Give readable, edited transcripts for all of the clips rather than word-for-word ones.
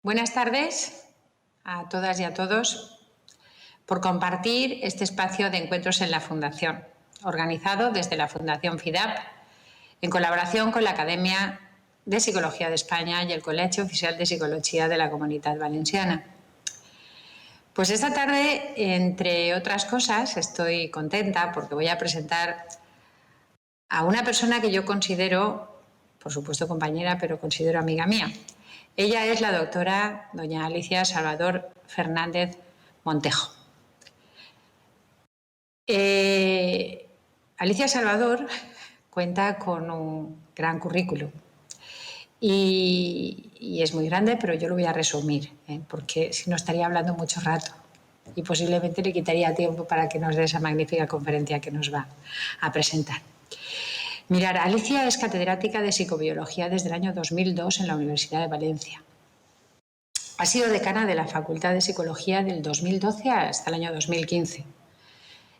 Buenas tardes a todas y a todos por compartir este espacio de encuentros en la Fundación, organizado desde la Fundación FIDAP en colaboración con la Academia de Psicología de España y el Colegio Oficial de Psicología de la Comunitat Valenciana. Pues esta tarde, entre otras cosas, estoy contenta porque voy a presentar a una persona que yo considero, por supuesto compañera, pero considero amiga mía. Ella es la doctora doña Alicia Salvador Fernández Montejo. Alicia Salvador cuenta con un gran currículum y es muy grande, pero yo lo voy a resumir, porque si no estaría hablando mucho rato y posiblemente le quitaría tiempo para que nos dé esa magnífica conferencia que nos va a presentar. Mirad, Alicia es catedrática de psicobiología desde el año 2002 en la Universidad de Valencia. Ha sido decana de la Facultad de Psicología del 2012 hasta el año 2015.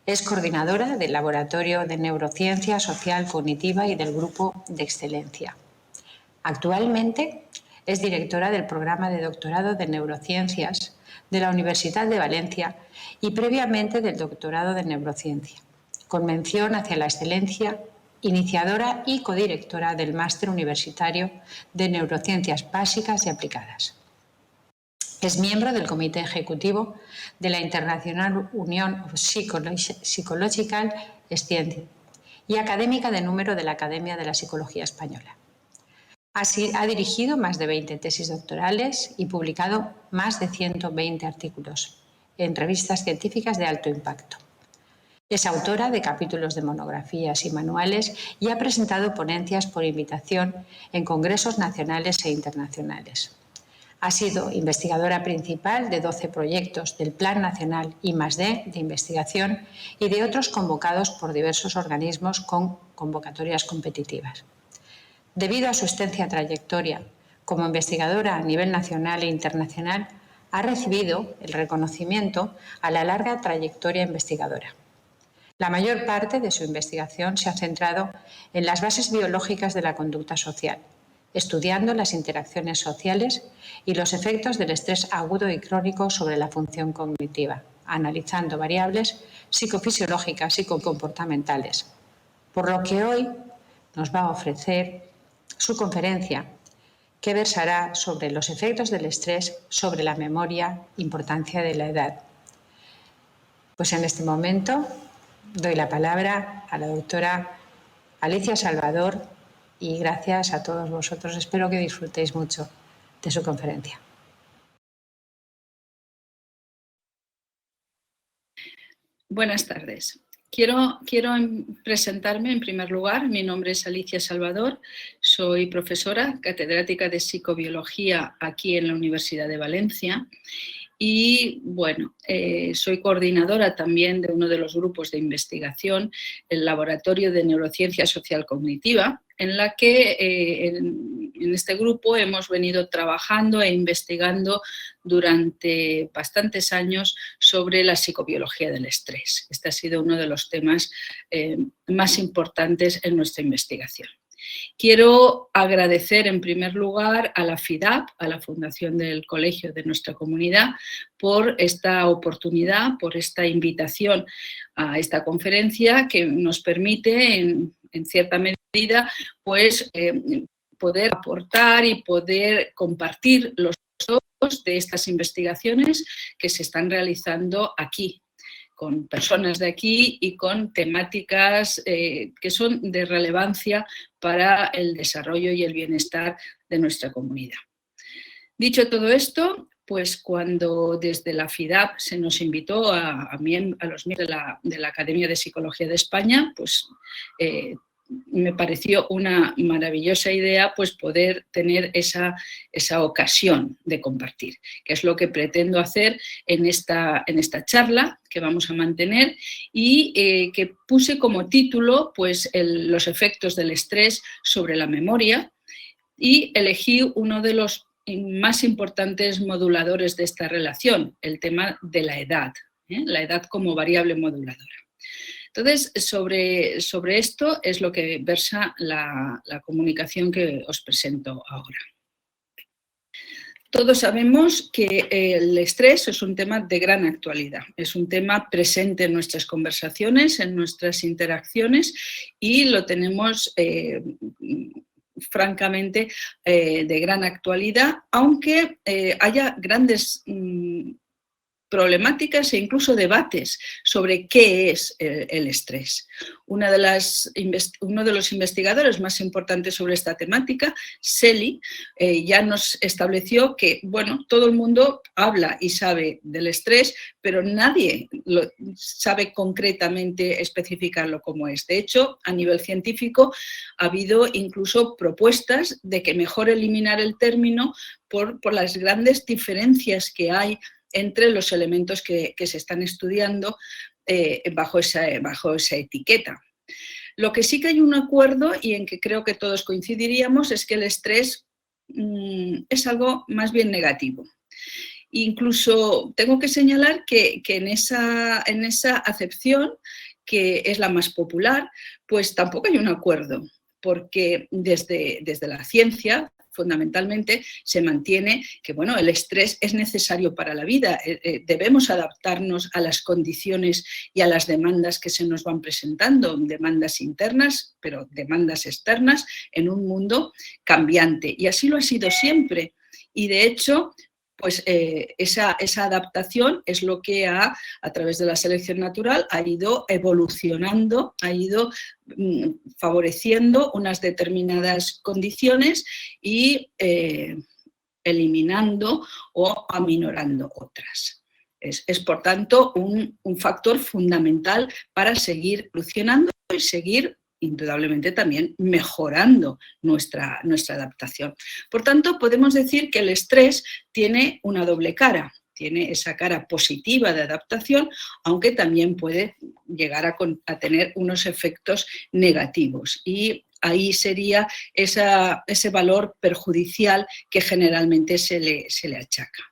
Es coordinadora del Laboratorio de Neurociencia Social Cognitiva y del Grupo de Excelencia. Actualmente es directora del Programa de Doctorado de Neurociencias de la Universidad de Valencia y previamente del Doctorado de Neurociencia, con mención hacia la excelencia, iniciadora y codirectora del Máster Universitario de Neurociencias Básicas y Aplicadas. Es miembro del Comité Ejecutivo de la International Union of Psychological Sciences y académica de número de la Academia de la Psicología Española. Ha dirigido más de 20 tesis doctorales y publicado más de 120 artículos en revistas científicas de alto impacto. Es autora de capítulos de monografías y manuales y ha presentado ponencias por invitación en congresos nacionales e internacionales. Ha sido investigadora principal de 12 proyectos del Plan Nacional I+D de investigación y de otros convocados por diversos organismos con convocatorias competitivas. Debido a su extensa trayectoria como investigadora a nivel nacional e internacional, ha recibido el reconocimiento a la larga trayectoria investigadora. La mayor parte de su investigación se ha centrado en las bases biológicas de la conducta social, estudiando las interacciones sociales y los efectos del estrés agudo y crónico sobre la función cognitiva, analizando variables psicofisiológicas y psicocomportamentales, por lo que hoy nos va a ofrecer su conferencia, que versará sobre los efectos del estrés sobre la memoria, importancia de la edad. Pues en este momento doy la palabra a la doctora Alicia Salvador y gracias a todos vosotros. Espero que disfrutéis mucho de su conferencia. Buenas tardes. Quiero presentarme en primer lugar. Mi nombre es Alicia Salvador, soy profesora catedrática de psicobiología aquí en la Universidad de Valencia y bueno, soy coordinadora también de uno de los grupos de investigación, el Laboratorio de Neurociencia Social Cognitiva, en la que en este grupo hemos venido trabajando e investigando durante bastantes años sobre la psicobiología del estrés. Este ha sido uno de los temas más importantes en nuestra investigación. Quiero agradecer en primer lugar a la FIDAP, a la Fundación del Colegio de nuestra comunidad, por esta oportunidad, por esta invitación a esta conferencia que nos permite en cierta medida pues, poder aportar y poder compartir los resultados de estas investigaciones que se están realizando aquí, con personas de aquí y con temáticas que son de relevancia para el desarrollo y el bienestar de nuestra comunidad. Dicho todo esto, pues cuando desde la FIDAP se nos invitó a los miembros de la Academia de Psicología de España, pues me pareció una maravillosa idea pues poder tener esa ocasión de compartir, que es lo que pretendo hacer en esta charla que vamos a mantener y que puse como título pues los efectos del estrés sobre la memoria y elegí uno de los más importantes moduladores de esta relación, el tema de la edad como variable moduladora. Entonces, sobre esto es lo que versa la comunicación que os presento ahora. Todos sabemos que el estrés es un tema de gran actualidad, es un tema presente en nuestras conversaciones, en nuestras interacciones y lo tenemos francamente de gran actualidad, aunque haya grandes problemáticas e incluso debates sobre qué es el estrés. Uno de los investigadores más importantes sobre esta temática, Selye, ya nos estableció que, bueno, todo el mundo habla y sabe del estrés, pero nadie sabe concretamente especificarlo como es. De hecho, a nivel científico ha habido incluso propuestas de que mejor eliminar el término por las grandes diferencias que hay entre los elementos que se están estudiando bajo esa etiqueta. Lo que sí que hay un acuerdo y en que creo que todos coincidiríamos es que el estrés es algo más bien negativo. Incluso tengo que señalar que en esa acepción, que es la más popular, pues tampoco hay un acuerdo, porque desde la ciencia fundamentalmente se mantiene que, bueno, el estrés es necesario para la vida, debemos adaptarnos a las condiciones y a las demandas que se nos van presentando, demandas internas, pero demandas externas en un mundo cambiante. Y así lo ha sido siempre. Y de hecho, pues esa adaptación es lo que a través de la selección natural ha ido evolucionando, ha ido favoreciendo unas determinadas condiciones y eliminando o aminorando otras. Es por tanto un factor fundamental para seguir evolucionando y seguir indudablemente también mejorando nuestra adaptación. Por tanto, podemos decir que el estrés tiene una doble cara. Tiene esa cara positiva de adaptación, aunque también puede llegar a tener unos efectos negativos. Y ahí sería ese valor perjudicial que generalmente se le achaca.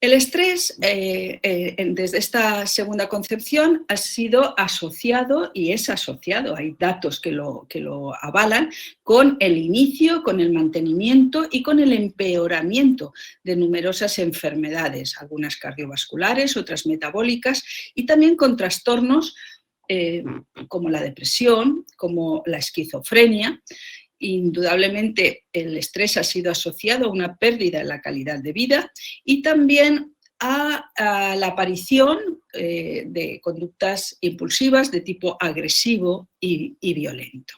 El estrés, desde esta segunda concepción, ha sido asociado y es asociado, hay datos que lo avalan, con el inicio, con el mantenimiento y con el empeoramiento de numerosas enfermedades, algunas cardiovasculares, otras metabólicas y también con trastornos como la depresión, como la esquizofrenia. Indudablemente el estrés ha sido asociado a una pérdida en la calidad de vida y también a la aparición de conductas impulsivas de tipo agresivo y violento.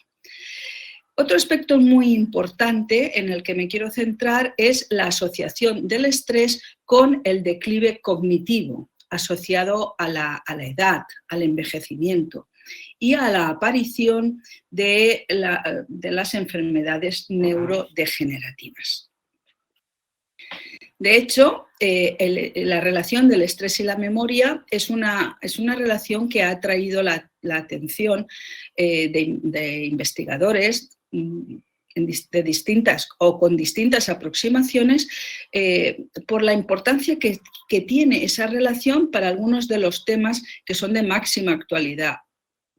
Otro aspecto muy importante en el que me quiero centrar es la asociación del estrés con el declive cognitivo asociado a la edad, al envejecimiento y a la aparición de las enfermedades neurodegenerativas. De hecho, la relación del estrés y la memoria es una relación que ha atraído la atención de investigadores de distintas o con distintas aproximaciones por la importancia que tiene esa relación para algunos de los temas que son de máxima actualidad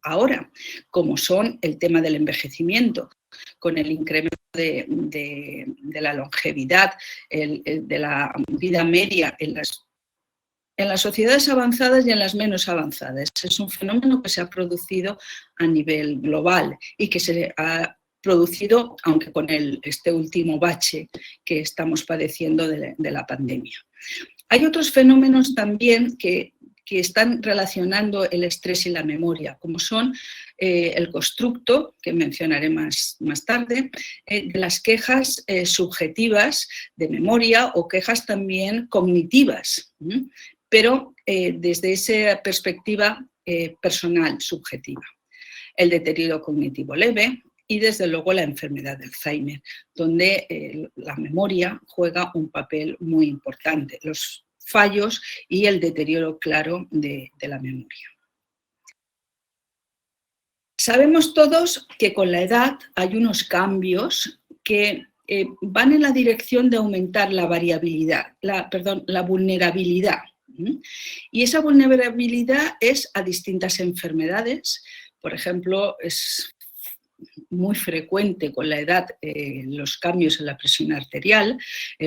ahora, como son el tema del envejecimiento, con el incremento de la longevidad, de la vida media en las sociedades avanzadas y en las menos avanzadas. Es un fenómeno que se ha producido a nivel global y que se ha producido, aunque con este último bache que estamos padeciendo de la pandemia. Hay otros fenómenos también que están relacionando el estrés y la memoria, como son el constructo, que mencionaré más tarde, de las quejas subjetivas de memoria o quejas también cognitivas, pero desde esa perspectiva personal, subjetiva. El deterioro cognitivo leve y desde luego la enfermedad de Alzheimer, donde la memoria juega un papel muy importante. Los fallos y el deterioro claro de la memoria. Sabemos todos que con la edad hay unos cambios que van en la dirección de aumentar la variabilidad, la vulnerabilidad. Y esa vulnerabilidad es a distintas enfermedades. Por ejemplo, es muy frecuente con la edad los cambios en la presión arterial,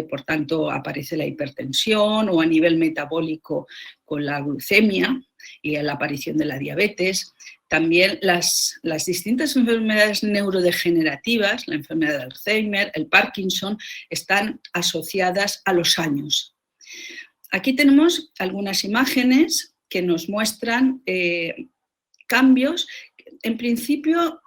por tanto aparece la hipertensión, o a nivel metabólico con la glucemia y la aparición de la diabetes. También las distintas enfermedades neurodegenerativas, la enfermedad de Alzheimer, el Parkinson, están asociadas a los años. Aquí tenemos algunas imágenes que nos muestran cambios, en principio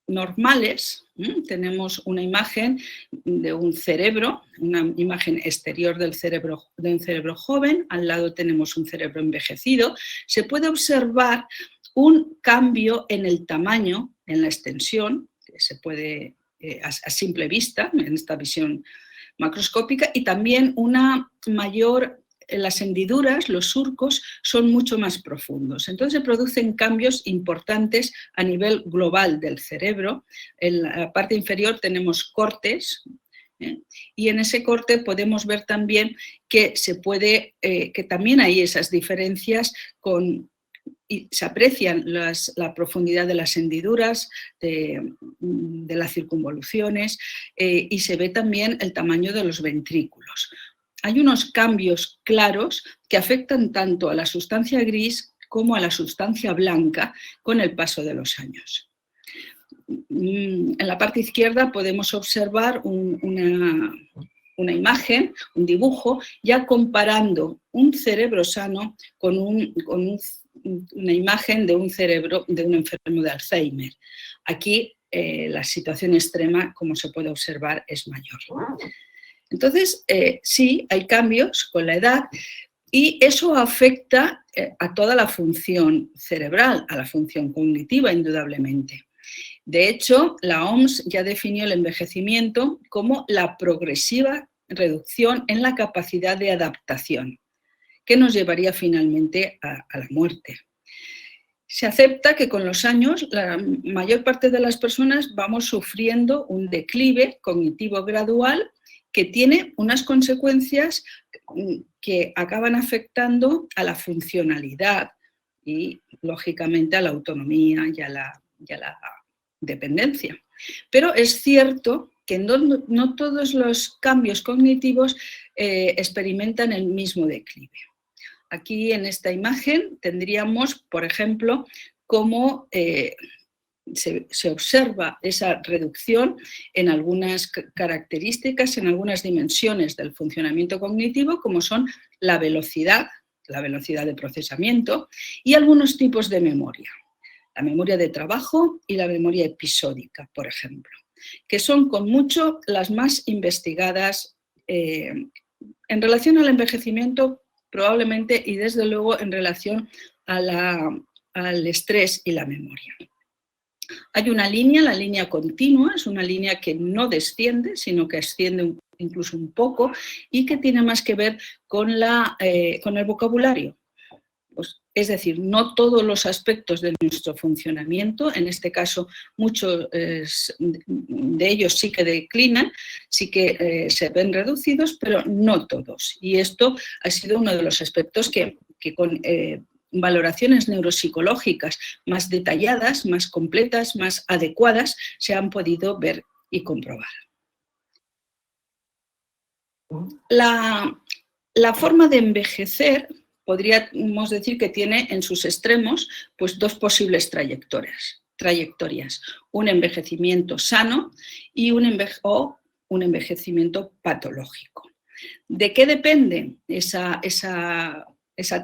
normales. Tenemos una imagen de un cerebro, una imagen exterior del cerebro, de un cerebro joven, al lado tenemos un cerebro envejecido. Se puede observar un cambio en el tamaño, en la extensión, que se puede a simple vista, en esta visión macroscópica, y también una mayor, las hendiduras, los surcos, son mucho más profundos. Entonces se producen cambios importantes a nivel global del cerebro. En la parte inferior tenemos cortes, y en ese corte podemos ver también que que también hay esas diferencias y se aprecian la profundidad de las hendiduras, de las circunvoluciones, y se ve también el tamaño de los ventrículos. Hay unos cambios claros que afectan tanto a la sustancia gris como a la sustancia blanca con el paso de los años. En la parte izquierda podemos observar una imagen, un dibujo, ya comparando un cerebro sano con una imagen de un cerebro de un enfermo de Alzheimer. Aquí la situación extrema, como se puede observar, es mayor. Entonces, sí, hay cambios con la edad y eso afecta a toda la función cerebral, a la función cognitiva, indudablemente. De hecho, la OMS ya definió el envejecimiento como la progresiva reducción en la capacidad de adaptación, que nos llevaría finalmente a la muerte. Se acepta que con los años la mayor parte de las personas vamos sufriendo un declive cognitivo gradual que tiene unas consecuencias que acaban afectando a la funcionalidad y, lógicamente, a la autonomía y a la dependencia. Pero es cierto que no todos los cambios cognitivos experimentan el mismo declive. Aquí en esta imagen tendríamos, por ejemplo, cómo se observa esa reducción en algunas características, en algunas dimensiones del funcionamiento cognitivo, como son la velocidad de procesamiento y algunos tipos de memoria. La memoria de trabajo y la memoria episódica, por ejemplo, que son con mucho las más investigadas en relación al envejecimiento, probablemente, y desde luego en relación al estrés y la memoria. Hay una línea, la línea continua, es una línea que no desciende, sino que asciende incluso un poco y que tiene más que ver con el vocabulario. Pues, es decir, no todos los aspectos de nuestro funcionamiento, en este caso muchos de ellos sí que declinan, sí que se ven reducidos, pero no todos. Y esto ha sido uno de los aspectos que con valoraciones neuropsicológicas más detalladas, más completas, más adecuadas, se han podido ver y comprobar. La forma de envejecer, podríamos decir que tiene en sus extremos pues, dos posibles trayectorias. Un envejecimiento sano y un envejecimiento patológico. ¿De qué depende esa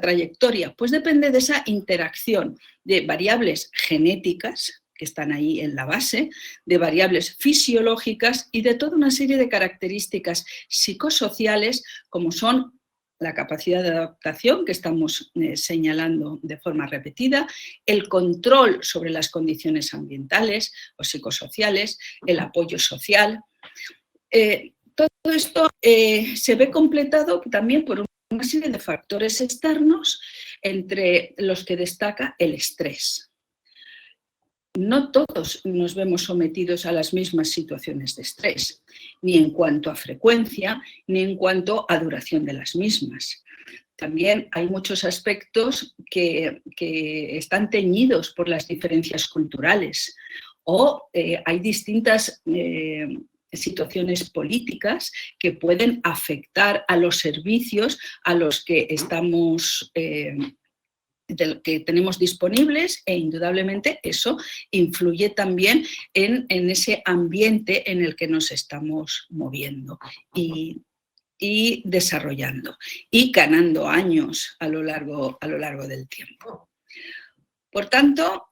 trayectoria? Pues depende de esa interacción de variables genéticas que están ahí en la base, de variables fisiológicas y de toda una serie de características psicosociales como son la capacidad de adaptación que estamos señalando de forma repetida, el control sobre las condiciones ambientales o psicosociales, el apoyo social. Todo esto se ve completado también por una serie de factores externos, entre los que destaca el estrés. No todos nos vemos sometidos a las mismas situaciones de estrés, ni en cuanto a frecuencia, ni en cuanto a duración de las mismas. También hay muchos aspectos que están teñidos por las diferencias culturales o hay distintas situaciones políticas que pueden afectar a los servicios a los que estamos que tenemos disponibles, e indudablemente eso influye también en ese ambiente en el que nos estamos moviendo y desarrollando y ganando años a lo largo del tiempo. Por tanto,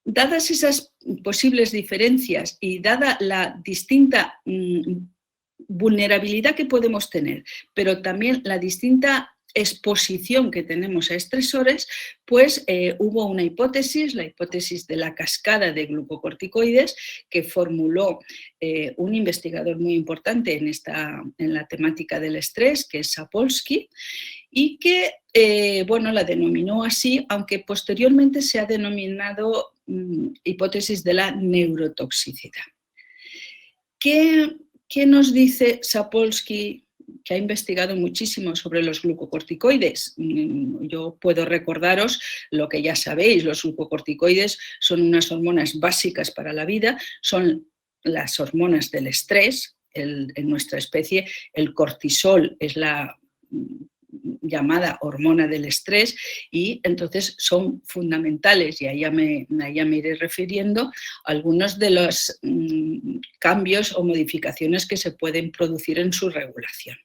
dadas esas posibles diferencias y dada la distinta vulnerabilidad que podemos tener, pero también la distinta exposición que tenemos a estresores, pues hubo una hipótesis, la hipótesis de la cascada de glucocorticoides, que formuló un investigador muy importante en la temática del estrés, que es Sapolsky, y que, bueno, la denominó así, aunque posteriormente se ha denominado hipótesis de la neurotoxicidad. ¿Qué nos dice Sapolsky, que ha investigado muchísimo sobre los glucocorticoides? Yo puedo recordaros lo que ya sabéis: los glucocorticoides son unas hormonas básicas para la vida, son las hormonas del estrés. En nuestra especie el cortisol es la llamada hormona del estrés, y entonces son fundamentales, y ahí ya me iré refiriendo a algunos de los cambios o modificaciones que se pueden producir en su regulación.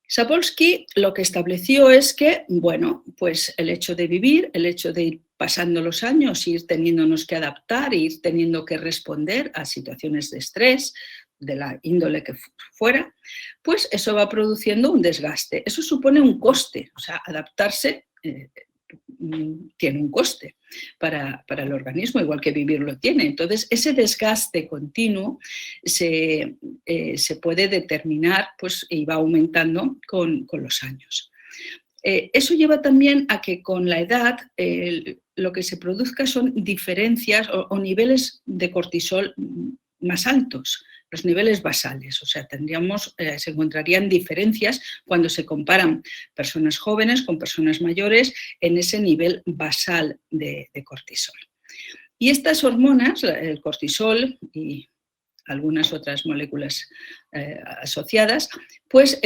Sapolsky lo que estableció es que, bueno, pues el hecho de vivir, el hecho de ir pasando los años, ir teniéndonos que adaptar, ir teniendo que responder a situaciones de estrés, de la índole que fuera, pues eso va produciendo un desgaste. Eso supone un coste, o sea, adaptarse tiene un coste para el organismo, igual que vivir lo tiene. Entonces, ese desgaste continuo se puede determinar, pues, y va aumentando con los años. Eso lleva también a que con la edad lo que se produzca son diferencias o niveles de cortisol más altos, los niveles basales. O sea, se encontrarían diferencias cuando se comparan personas jóvenes con personas mayores en ese nivel basal de cortisol. Y estas hormonas, el cortisol y algunas otras moléculas asociadas, pues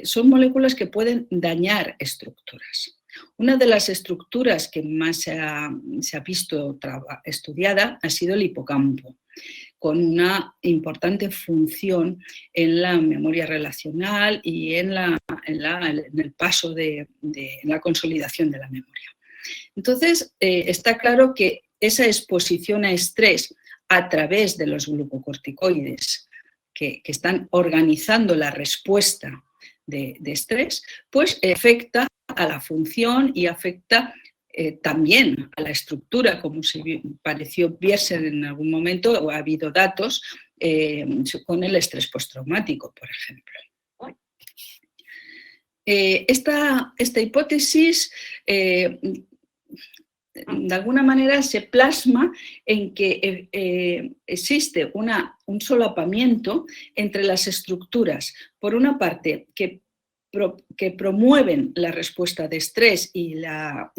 son moléculas que pueden dañar estructuras. Una de las estructuras que más se ha visto estudiada ha sido el hipocampo, con una importante función en la memoria relacional y en el paso de la consolidación de la memoria. Entonces, está claro que esa exposición a estrés a través de los glucocorticoides que están organizando la respuesta de estrés, pues afecta a la función y afecta también a la estructura, como se pareció verse en algún momento, o ha habido datos con el estrés postraumático, por ejemplo. Esta hipótesis de alguna manera se plasma en que existe un solapamiento entre las estructuras, por una parte, que promueven la respuesta de estrés y la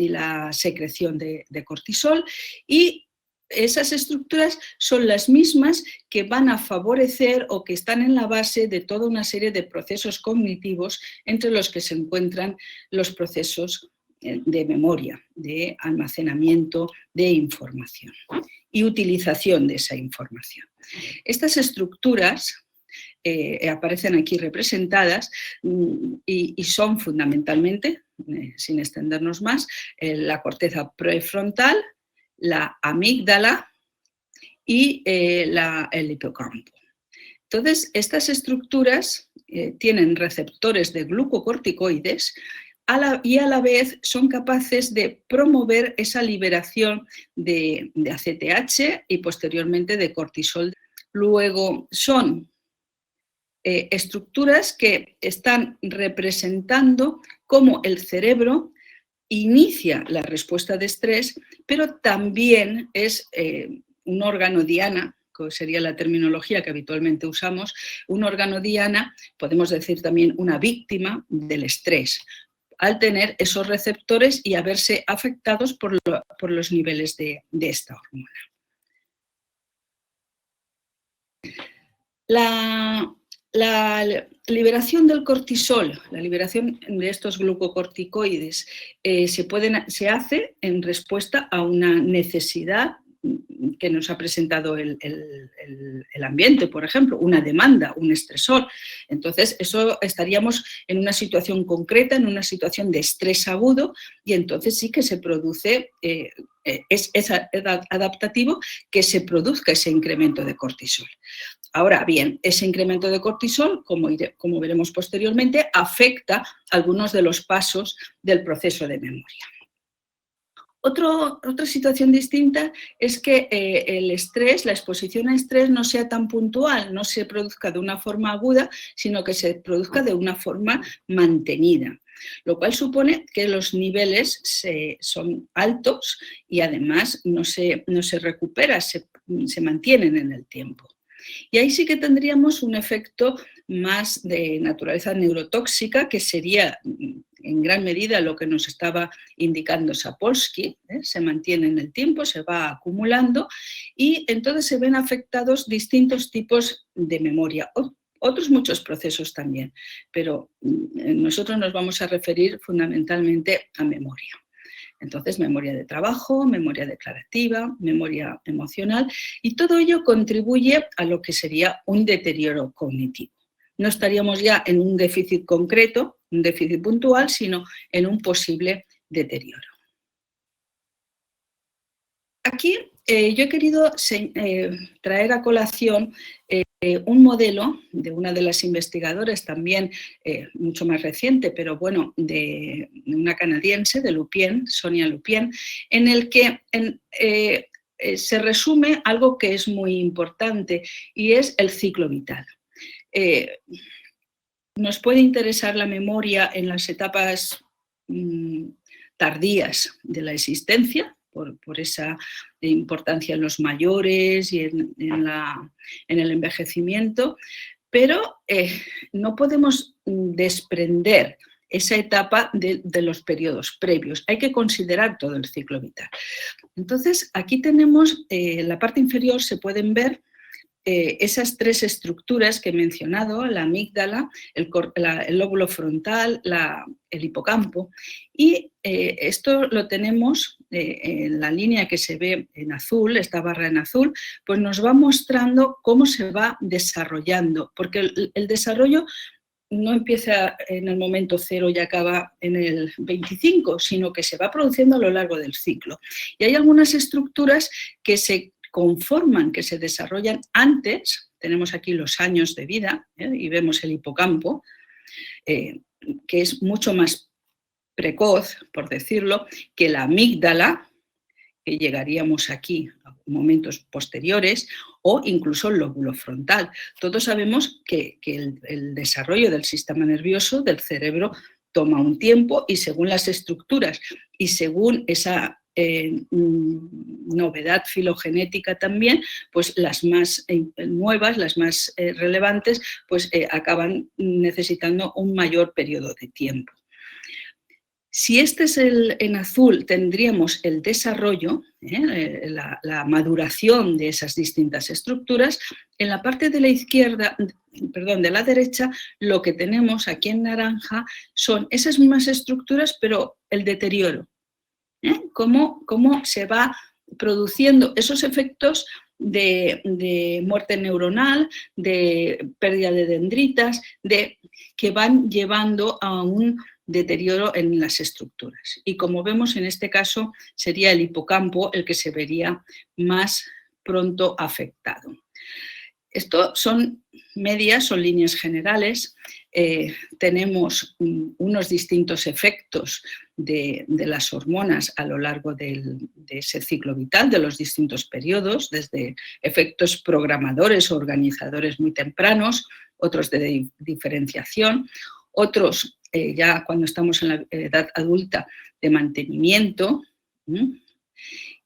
secreción de cortisol, y esas estructuras son las mismas que van a favorecer o que están en la base de toda una serie de procesos cognitivos, entre los que se encuentran los procesos de memoria, de almacenamiento de información y utilización de esa información. Estas estructuras aparecen aquí representadas y son fundamentalmente, sin extendernos más, la corteza prefrontal, la amígdala y el hipocampo. Entonces, estas estructuras tienen receptores de glucocorticoides y a la vez son capaces de promover esa liberación de ACTH y posteriormente de cortisol. Luego son estructuras que están representando cómo el cerebro inicia la respuesta de estrés, pero también es un órgano diana, que sería la terminología que habitualmente usamos, un órgano diana, podemos decir también una víctima del estrés. al tener esos receptores y a verse afectados por los niveles de esta hormona. La liberación del cortisol, la liberación de estos glucocorticoides, se hace en respuesta a una necesidad que nos ha presentado el ambiente, por ejemplo, una demanda, un estresor. Entonces, eso estaríamos en una situación concreta, en una situación de estrés agudo, y entonces sí que se produce, es adaptativo que se produzca ese incremento de cortisol. Ahora bien, ese incremento de cortisol, como veremos posteriormente, afecta algunos de los pasos del proceso de memoria. Otra situación distinta es que el estrés, la exposición a estrés no sea tan puntual, no se produzca de una forma aguda, sino que se produzca de una forma mantenida, lo cual supone que los niveles son altos y además no se recupera, se mantienen en el tiempo. Y ahí sí que tendríamos un efecto más de naturaleza neurotóxica, que sería en gran medida lo que nos estaba indicando Sapolsky, se mantiene en el tiempo, se va acumulando y entonces se ven afectados distintos tipos de memoria, otros muchos procesos también, pero nosotros nos vamos a referir fundamentalmente a memoria. Entonces, memoria de trabajo, memoria declarativa, memoria emocional, y todo ello contribuye a lo que sería un deterioro cognitivo. No estaríamos ya en un déficit concreto, un déficit puntual, sino en un posible deterioro. Aquí yo he querido traer a colación un modelo de una de las investigadoras, también mucho más reciente, pero bueno, de una canadiense, de Lupien, Sonia Lupien, en el que se resume algo que es muy importante y es el ciclo vital. Nos puede interesar la memoria en las etapas tardías de la existencia, por esa importancia en los mayores y en el envejecimiento, pero no podemos desprender esa etapa de los periodos previos. Hay que considerar todo el ciclo vital. Entonces, aquí tenemos, en la parte inferior se pueden ver esas tres estructuras que he mencionado, la amígdala, el lóbulo frontal, el hipocampo, y esto lo tenemos en la línea que se ve en azul, esta barra en azul, pues nos va mostrando cómo se va desarrollando, porque el desarrollo no empieza en el momento 0 y acaba en el 25, sino que se va produciendo a lo largo del ciclo. Y hay algunas estructuras que se conforman, que se desarrollan antes, tenemos aquí los años de vida, y vemos el hipocampo, que es mucho más precoz, por decirlo, que la amígdala, que llegaríamos aquí a momentos posteriores, o incluso el lóbulo frontal. Todos sabemos que el desarrollo del sistema nervioso, del cerebro, toma un tiempo y según las estructuras y según esa novedad filogenética también, pues las más nuevas, las más relevantes, pues acaban necesitando un mayor periodo de tiempo. Si este es en azul, tendríamos el desarrollo, la maduración de esas distintas estructuras. En la parte de la izquierda, perdón, de la derecha, lo que tenemos aquí en naranja son esas mismas estructuras, pero el deterioro. Cómo se va produciendo esos efectos de muerte neuronal, de pérdida de dendritas, que van llevando a un deterioro en las estructuras. Y como vemos en este caso sería el hipocampo el que se vería más pronto afectado. Esto son medias, son líneas generales. Tenemos unos distintos efectos de las hormonas a lo largo de ese ciclo vital, de los distintos periodos, desde efectos programadores o organizadores muy tempranos, otros de diferenciación, otros ya cuando estamos en la edad adulta de mantenimiento.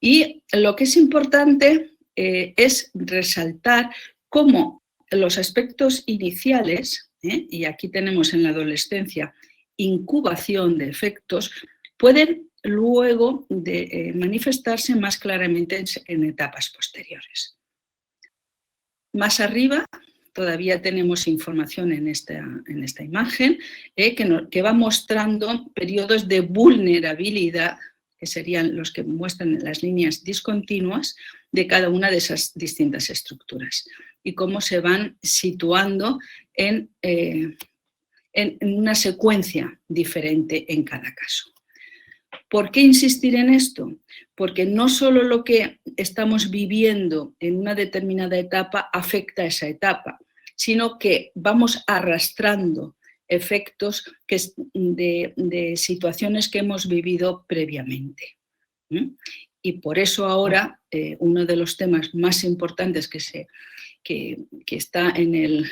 Y lo que es importante es resaltar cómo los aspectos iniciales, y aquí tenemos en la adolescencia incubación de efectos pueden luego manifestarse más claramente en etapas posteriores. Más arriba todavía tenemos información en esta imagen que va mostrando periodos de vulnerabilidad, que serían los que muestran las líneas discontinuas de cada una de esas distintas estructuras y cómo se van situando en una secuencia diferente en cada caso. ¿Por qué insistir en esto? Porque no solo lo que estamos viviendo en una determinada etapa afecta a esa etapa, sino que vamos arrastrando efectos de situaciones que hemos vivido previamente. Y por eso ahora uno de los temas más importantes que está en el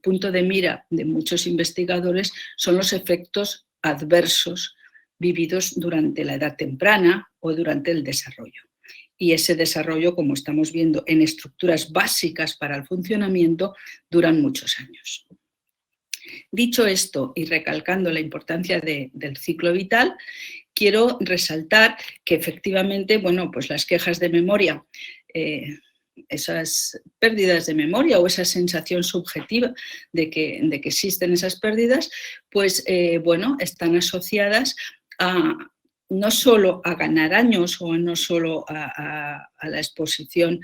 punto de mira de muchos investigadores son los efectos adversos vividos durante la edad temprana o durante el desarrollo. Y ese desarrollo, como estamos viendo en estructuras básicas para el funcionamiento, duran muchos años. Dicho esto y recalcando la importancia del ciclo vital, quiero resaltar que efectivamente, bueno, pues las quejas de memoria, esas pérdidas de memoria o esa sensación subjetiva de que existen esas pérdidas, pues bueno, están asociadas no solo a ganar años o no solo a la exposición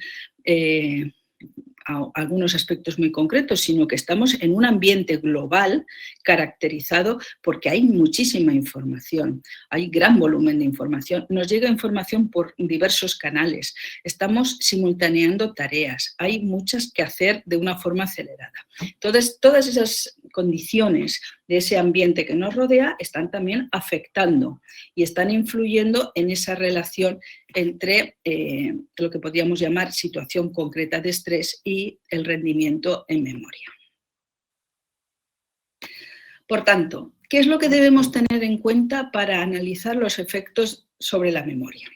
a algunos aspectos muy concretos, sino que estamos en un ambiente global caracterizado porque hay muchísima información, hay gran volumen de información, nos llega información por diversos canales, estamos simultaneando tareas, hay muchas que hacer de una forma acelerada. Entonces, todas esas condiciones de ese ambiente que nos rodea están también afectando y están influyendo en esa relación entre lo que podríamos llamar situación concreta de estrés y el rendimiento en memoria. Por tanto, ¿qué es lo que debemos tener en cuenta para analizar los efectos sobre la memoria?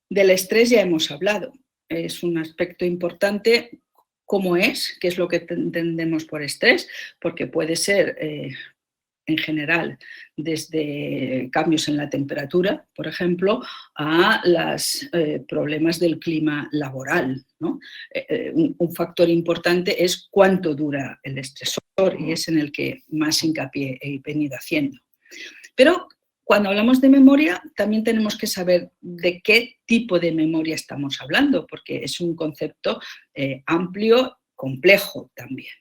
Del estrés ya hemos hablado, es un aspecto importante. ¿Cómo es? ¿Qué es lo que entendemos por estrés? Porque puede ser, en general, desde cambios en la temperatura, por ejemplo, a los problemas del clima laboral, ¿no? Un factor importante es cuánto dura el estresor y es en el que más hincapié he venido haciendo. Pero cuando hablamos de memoria, también tenemos que saber de qué tipo de memoria estamos hablando, porque es un concepto amplio, complejo también.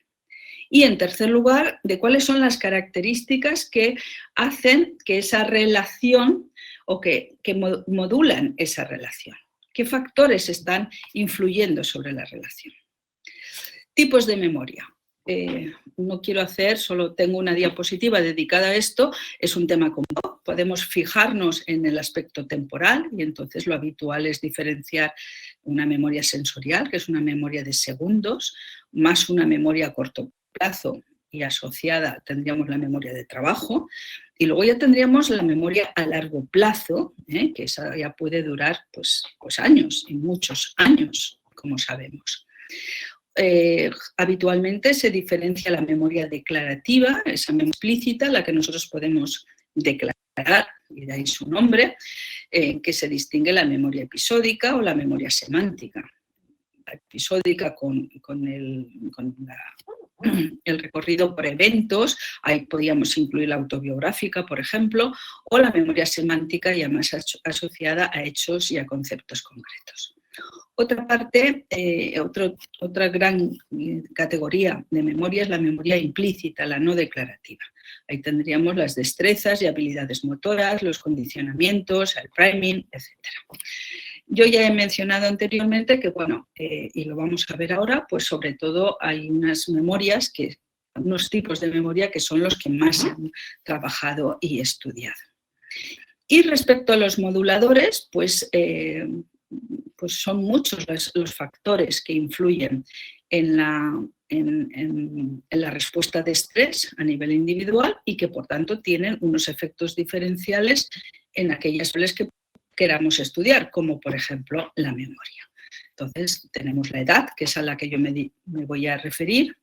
Y en tercer lugar, de cuáles son las características que hacen que esa relación o que modulan esa relación. ¿Qué factores están influyendo sobre la relación? Tipos de memoria. No quiero hacer, solo tengo una diapositiva dedicada a esto, es un tema complejo. Podemos fijarnos en el aspecto temporal y entonces lo habitual es diferenciar una memoria sensorial, que es una memoria de segundos, más una memoria a corto plazo y asociada tendríamos la memoria de trabajo y luego ya tendríamos la memoria a largo plazo, que esa ya puede durar pues años y muchos años, como sabemos. Habitualmente se diferencia la memoria declarativa, esa memoria explícita, la que nosotros podemos declarar, y de ahí su nombre, que se distingue la memoria episódica o la memoria semántica. La episódica con el recorrido por eventos, ahí podríamos incluir la autobiográfica, por ejemplo, o la memoria semántica ya más asociada a hechos y a conceptos concretos. Otra parte, otra gran categoría de memoria es la memoria implícita, la no declarativa. Ahí tendríamos las destrezas y habilidades motoras, los condicionamientos, el priming, etc. Yo ya he mencionado anteriormente que, bueno, y lo vamos a ver ahora, pues sobre todo hay unas memorias, unos tipos de memoria que son los que más se han trabajado y estudiado. Y respecto a los moduladores, pues son muchos los factores que influyen en la respuesta de estrés a nivel individual y que por tanto tienen unos efectos diferenciales en aquellas áreas que queramos estudiar, como por ejemplo la memoria. Entonces tenemos la edad, que es a la que yo me voy a referir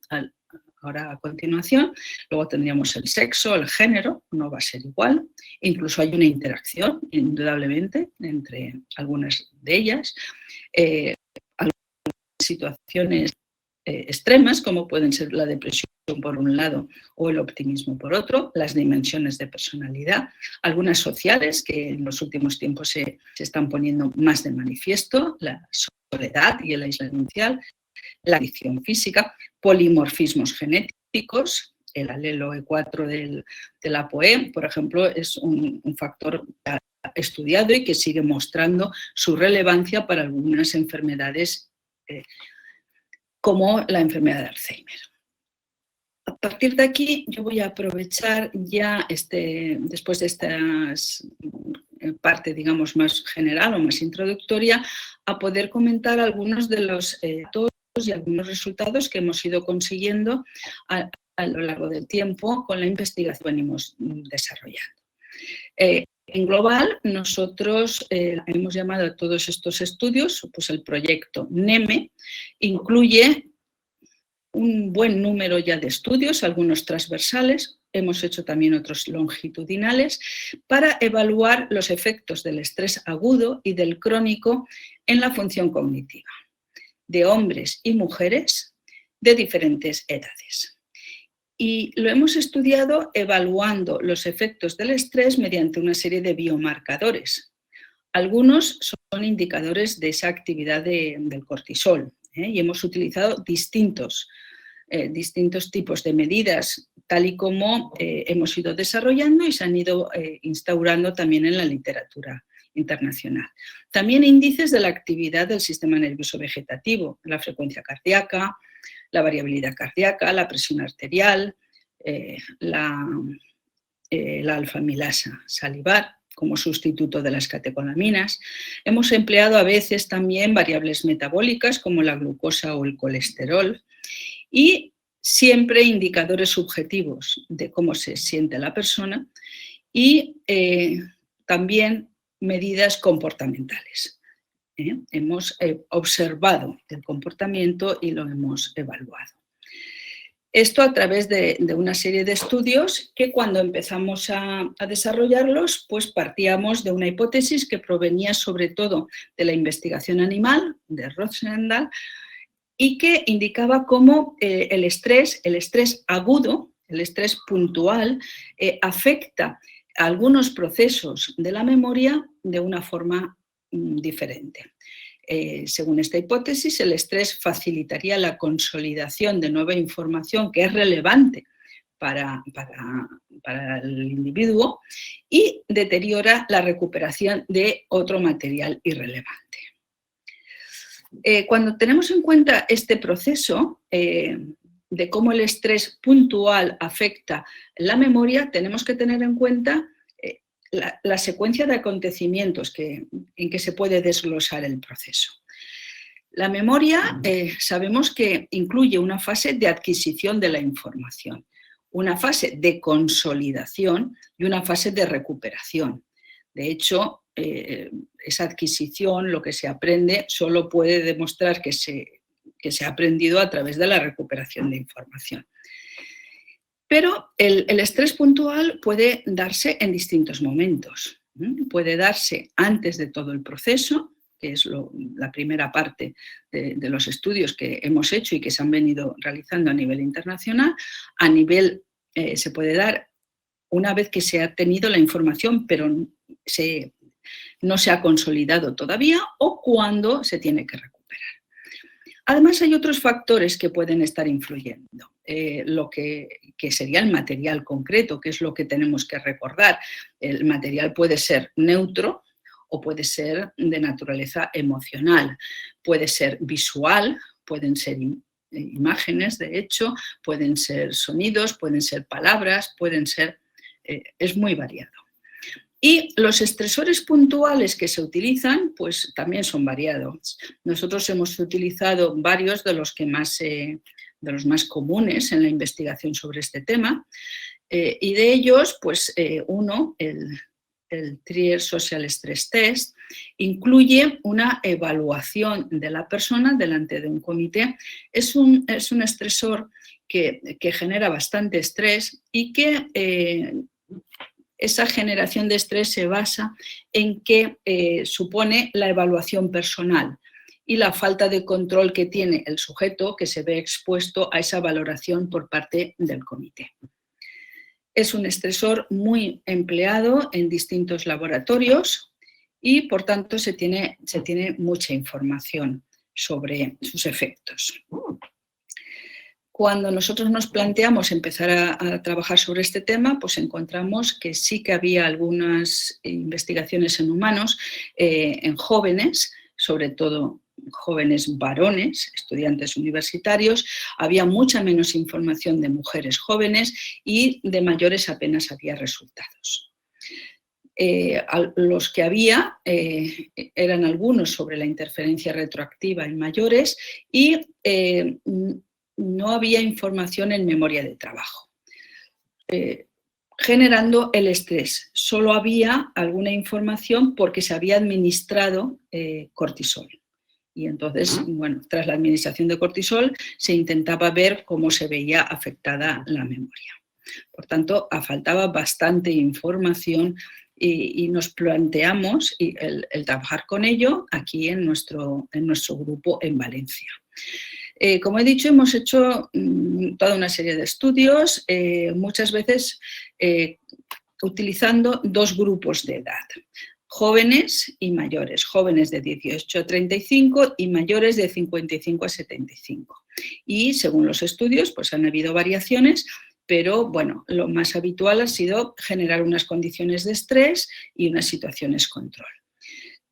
ahora a continuación. Luego tendríamos el sexo, el género, no va a ser igual. Incluso hay una interacción, indudablemente, entre algunas de ellas. Algunas situaciones extremas, como pueden ser la depresión por un lado o el optimismo por otro, las dimensiones de personalidad, algunas sociales que en los últimos tiempos se están poniendo más de manifiesto, la soledad y el aislamiento social, la adicción física, polimorfismos genéticos, el alelo E4 de la APOE, por ejemplo, es un factor estudiado y que sigue mostrando su relevancia para algunas enfermedades como la enfermedad de Alzheimer. A partir de aquí yo voy a aprovechar ya, después de esta parte, digamos, más general o más introductoria, a poder comentar algunos de los datos y algunos resultados que hemos ido consiguiendo a lo largo del tiempo con la investigación que venimos desarrollando. En global, nosotros hemos llamado a todos estos estudios, pues el proyecto NEME, incluye un buen número ya de estudios, algunos transversales, hemos hecho también otros longitudinales, para evaluar los efectos del estrés agudo y del crónico en la función cognitiva, de hombres y mujeres de diferentes edades. Y lo hemos estudiado evaluando los efectos del estrés mediante una serie de biomarcadores. Algunos son indicadores de esa actividad del cortisol, y hemos utilizado distintos tipos de medidas, tal y como hemos ido desarrollando y se han ido instaurando también en la literatura internacional. También índices de la actividad del sistema nervioso vegetativo, la frecuencia cardíaca, la variabilidad cardíaca, la presión arterial, la alfa-amilasa salivar como sustituto de las catecolaminas. Hemos empleado a veces también variables metabólicas como la glucosa o el colesterol y siempre indicadores subjetivos de cómo se siente la persona y también medidas comportamentales. Hemos observado el comportamiento y lo hemos evaluado. Esto a través de una serie de estudios que cuando empezamos a desarrollarlos, pues partíamos de una hipótesis que provenía sobre todo de la investigación animal, de Rosendahl, y que indicaba cómo el estrés agudo, el estrés puntual, afecta a algunos procesos de la memoria de una forma diferente. Según esta hipótesis, el estrés facilitaría la consolidación de nueva información que es relevante para el individuo y deteriora la recuperación de otro material irrelevante. Cuando tenemos en cuenta este proceso de cómo el estrés puntual afecta la memoria, tenemos que tener en cuenta la secuencia de acontecimientos en que se puede desglosar el proceso. La memoria sabemos que incluye una fase de adquisición de la información, una fase de consolidación y una fase de recuperación. De hecho, esa adquisición, lo que se aprende, solo puede demostrar que se ha aprendido a través de la recuperación de información. Pero el estrés puntual puede darse en distintos momentos. Puede darse antes de todo el proceso, que es la primera parte de los estudios que hemos hecho y que se han venido realizando a nivel internacional. Se puede dar una vez que se ha tenido la información, pero no se ha consolidado todavía, o cuando se tiene que recuperar. Además, hay otros factores que pueden estar influyendo. Lo que sería el material concreto, que es lo que tenemos que recordar. El material puede ser neutro o puede ser de naturaleza emocional. Puede ser visual, pueden ser imágenes, de hecho, pueden ser sonidos, pueden ser palabras, es muy variado. Y los estresores puntuales que se utilizan, pues también son variados. Nosotros hemos utilizado varios de los más comunes en la investigación sobre este tema, y de ellos, pues uno, el el Trier Social Stress Test, incluye una evaluación de la persona delante de un comité. Es un estresor que genera bastante estrés y que esa generación de estrés se basa en que supone la evaluación personal y la falta de control que tiene el sujeto que se ve expuesto a esa valoración por parte del comité. Es un estresor muy empleado en distintos laboratorios y, por tanto, se tiene mucha información sobre sus efectos. Cuando nosotros nos planteamos empezar a trabajar sobre este tema, pues encontramos que sí que había algunas investigaciones en humanos, en jóvenes, sobre todo jóvenes varones, estudiantes universitarios. Había mucha menos información de mujeres jóvenes y de mayores apenas había resultados. Los que había eran algunos sobre la interferencia retroactiva en mayores y no había información en memoria de trabajo, generando el estrés. Solo había alguna información porque se había administrado cortisol. Y entonces, bueno, tras la administración de cortisol se intentaba ver cómo se veía afectada la memoria. Por tanto, faltaba bastante información y nos planteamos el trabajar con ello aquí en nuestro grupo en Valencia. Como he dicho, hemos hecho toda una serie de estudios, muchas veces utilizando dos grupos de edad, jóvenes y mayores, jóvenes de 18 a 35 y mayores de 55 a 75. Y según los estudios, pues han habido variaciones, pero bueno, lo más habitual ha sido generar unas condiciones de estrés y unas situaciones control.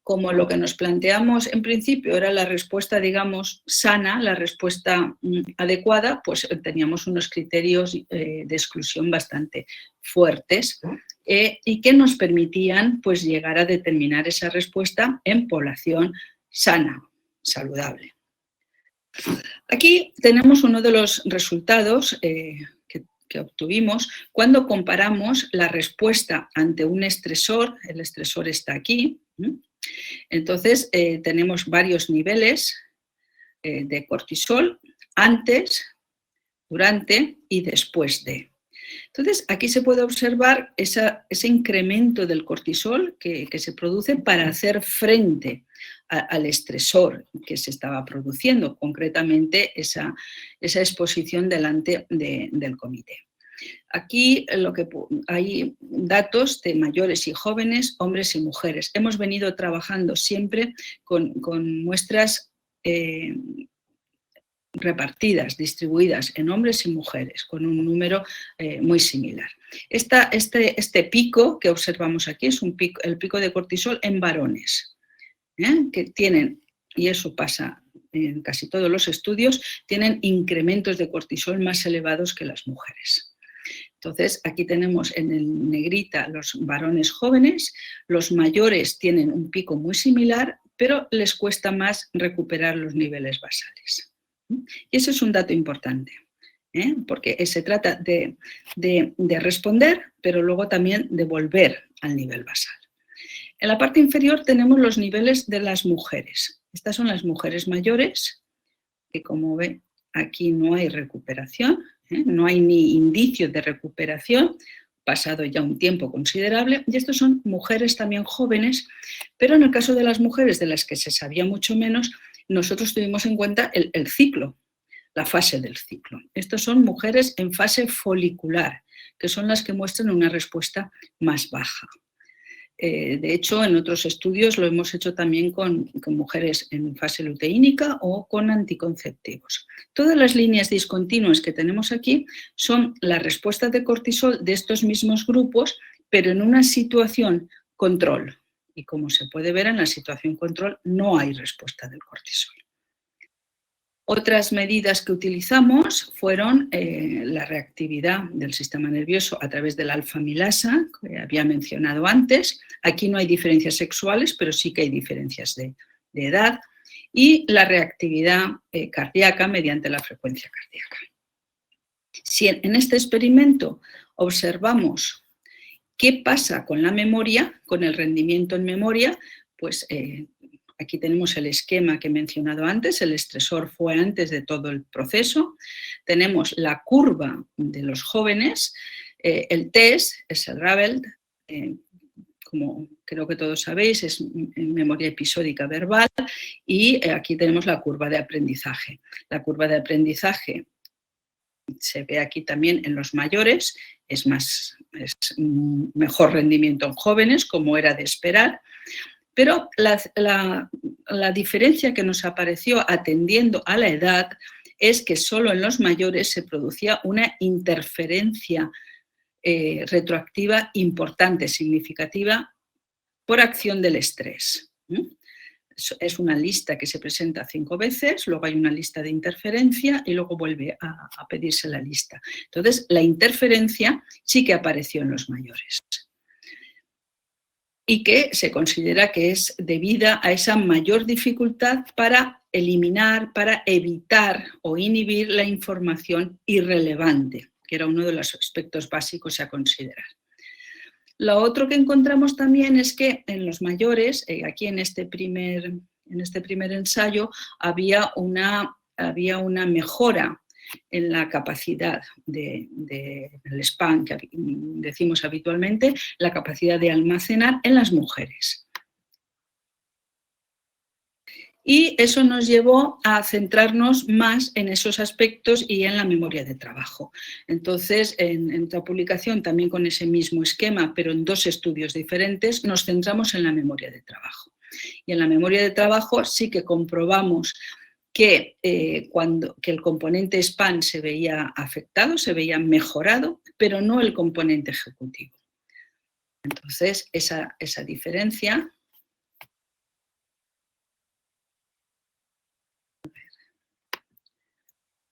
Como lo que nos planteamos en principio era la respuesta, digamos, sana, la respuesta adecuada, pues teníamos unos criterios de exclusión bastante fuertes y que nos permitían pues, llegar a determinar esa respuesta en población sana, saludable. Aquí tenemos uno de los resultados que obtuvimos cuando comparamos la respuesta ante un estresor. El estresor está aquí. Entonces, tenemos varios niveles de cortisol antes, durante y después de. Entonces, aquí se puede observar ese incremento del cortisol que se produce para hacer frente al estresor que se estaba produciendo, concretamente esa exposición delante del comité. Aquí hay datos de mayores y jóvenes, hombres y mujeres. Hemos venido trabajando siempre con muestras repartidas, distribuidas en hombres y mujeres, con un número muy similar. Este pico que observamos aquí es el pico de cortisol en varones, que tienen, y eso pasa en casi todos los estudios, tienen incrementos de cortisol más elevados que las mujeres. Entonces, aquí tenemos en el negrita los varones jóvenes, los mayores tienen un pico muy similar, pero les cuesta más recuperar los niveles basales. Y eso es un dato importante, porque se trata de responder, pero luego también de volver al nivel basal. En la parte inferior tenemos los niveles de las mujeres. Estas son las mujeres mayores, que como ve, aquí no hay recuperación. No hay ni indicio de recuperación, pasado ya un tiempo considerable, y estos son mujeres también jóvenes, pero en el caso de las mujeres de las que se sabía mucho menos, nosotros tuvimos en cuenta el ciclo, la fase del ciclo. Estos son mujeres en fase folicular, que son las que muestran una respuesta más baja. De hecho, en otros estudios lo hemos hecho también con mujeres en fase luteínica o con anticonceptivos. Todas las líneas discontinuas que tenemos aquí son la respuesta de cortisol de estos mismos grupos, pero en una situación control. Y como se puede ver, en la situación control no hay respuesta del cortisol. Otras medidas que utilizamos fueron la reactividad del sistema nervioso a través de la alfa-amilasa, que había mencionado antes. Aquí no hay diferencias sexuales, pero sí que hay diferencias de edad. Y la reactividad cardíaca mediante la frecuencia cardíaca. Si en este experimento observamos ¿Qué pasa con la memoria, con el rendimiento en memoria? Pues aquí tenemos el esquema que he mencionado antes, el estresor fue antes de todo el proceso. Tenemos la curva de los jóvenes, el test es el Ravel, como creo que todos sabéis, es memoria episódica verbal, y aquí tenemos la curva de aprendizaje. La curva de aprendizaje se ve aquí también en los mayores, es mejor rendimiento en jóvenes, como era de esperar, pero la diferencia que nos apareció atendiendo a la edad es que solo en los mayores se producía una interferencia retroactiva importante, significativa, por acción del estrés. Es una lista que se presenta 5 veces, luego hay una lista de interferencia y luego vuelve a pedirse la lista. Entonces, la interferencia sí que apareció en los mayores y que se considera que es debida a esa mayor dificultad para eliminar, para evitar o inhibir la información irrelevante, que era uno de los aspectos básicos a considerar. Lo otro que encontramos también es que en los mayores, aquí en este primer ensayo, había una mejora en la capacidad del SPAN, que decimos habitualmente, la capacidad de almacenar en las mujeres. Y eso nos llevó a centrarnos más en esos aspectos y en la memoria de trabajo. Entonces, en otra publicación, también con ese mismo esquema, pero en 2 estudios diferentes, nos centramos en la memoria de trabajo. Y en la memoria de trabajo sí que comprobamos que el componente SPAN se veía afectado, se veía mejorado, pero no el componente ejecutivo. Entonces, esa diferencia...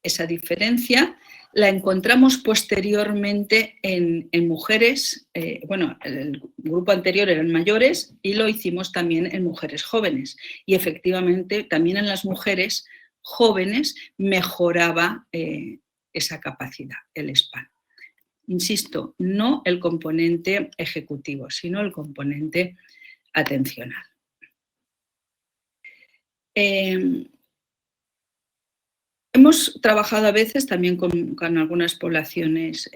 Esa diferencia la encontramos posteriormente en mujeres, bueno, el grupo anterior eran mayores y lo hicimos también en mujeres jóvenes. Y efectivamente también en las mujeres jóvenes mejoraba esa capacidad, el SPAN. Insisto, no el componente ejecutivo, sino el componente atencional. Hemos trabajado a veces también con algunas poblaciones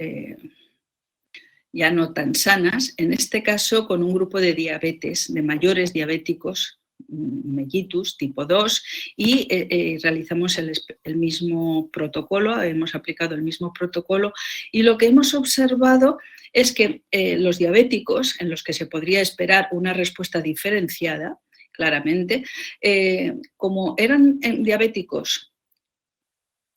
ya no tan sanas, en este caso con un grupo de diabetes, de mayores diabéticos, mellitus tipo 2, y realizamos el mismo protocolo, hemos aplicado el mismo protocolo, y lo que hemos observado es que los diabéticos, en los que se podría esperar una respuesta diferenciada, claramente, como eran diabéticos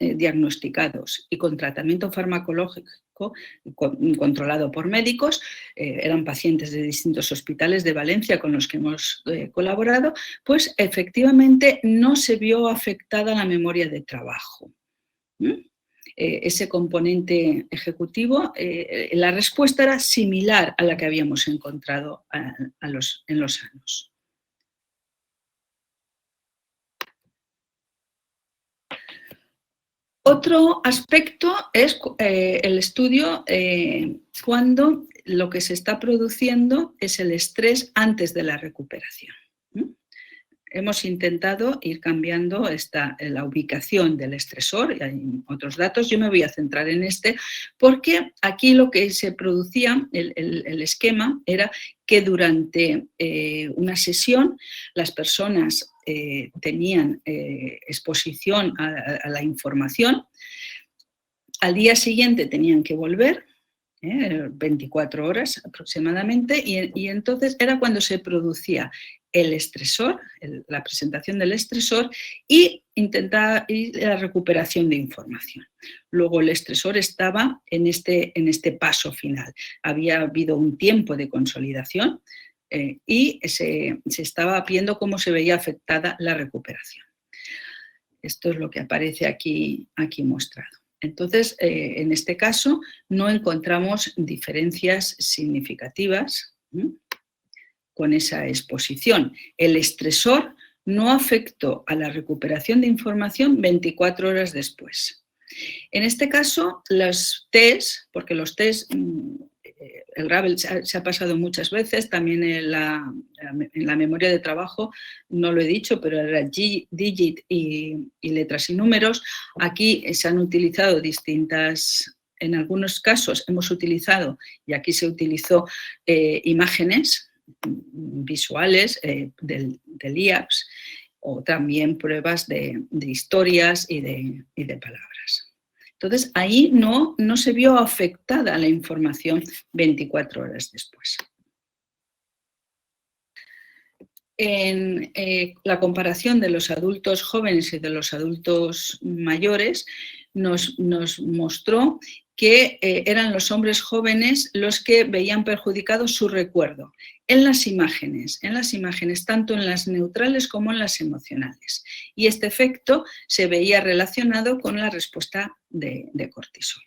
diagnosticados y con tratamiento farmacológico controlado por médicos, eran pacientes de distintos hospitales de Valencia con los que hemos colaborado, pues efectivamente no se vio afectada la memoria de trabajo. Ese componente ejecutivo, la respuesta era similar a la que habíamos encontrado en los sanos. Otro aspecto es el estudio cuando lo que se está produciendo es el estrés antes de la recuperación. Hemos intentado ir cambiando la ubicación del estresor, y hay otros datos, yo me voy a centrar en este, porque aquí lo que se producía, el esquema, era que durante una sesión las personas tenían exposición a la información, al día siguiente tenían que volver, 24 horas aproximadamente, y entonces era cuando se producía el estresor, la presentación del estresor y la recuperación de información. Luego el estresor estaba en este paso final. Había habido un tiempo de consolidación y se estaba viendo cómo se veía afectada la recuperación. Esto es lo que aparece aquí mostrado. Entonces, en este caso, no encontramos diferencias significativas con esa exposición. El estresor no afectó a la recuperación de información 24 horas después. En este caso, los test, porque los test el Ravel se ha pasado muchas veces, también en la memoria de trabajo, no lo he dicho, pero era digit y letras y números. Aquí se han utilizado en algunos casos hemos utilizado, y aquí se utilizó imágenes visuales del IAPS, o también pruebas de historias y de palabras. Entonces, ahí no se vio afectada la información 24 horas después. En la comparación de los adultos jóvenes y de los adultos mayores nos mostró que eran los hombres jóvenes los que veían perjudicado su recuerdo en las imágenes, tanto en las neutrales como en las emocionales. Y este efecto se veía relacionado con la respuesta de cortisol.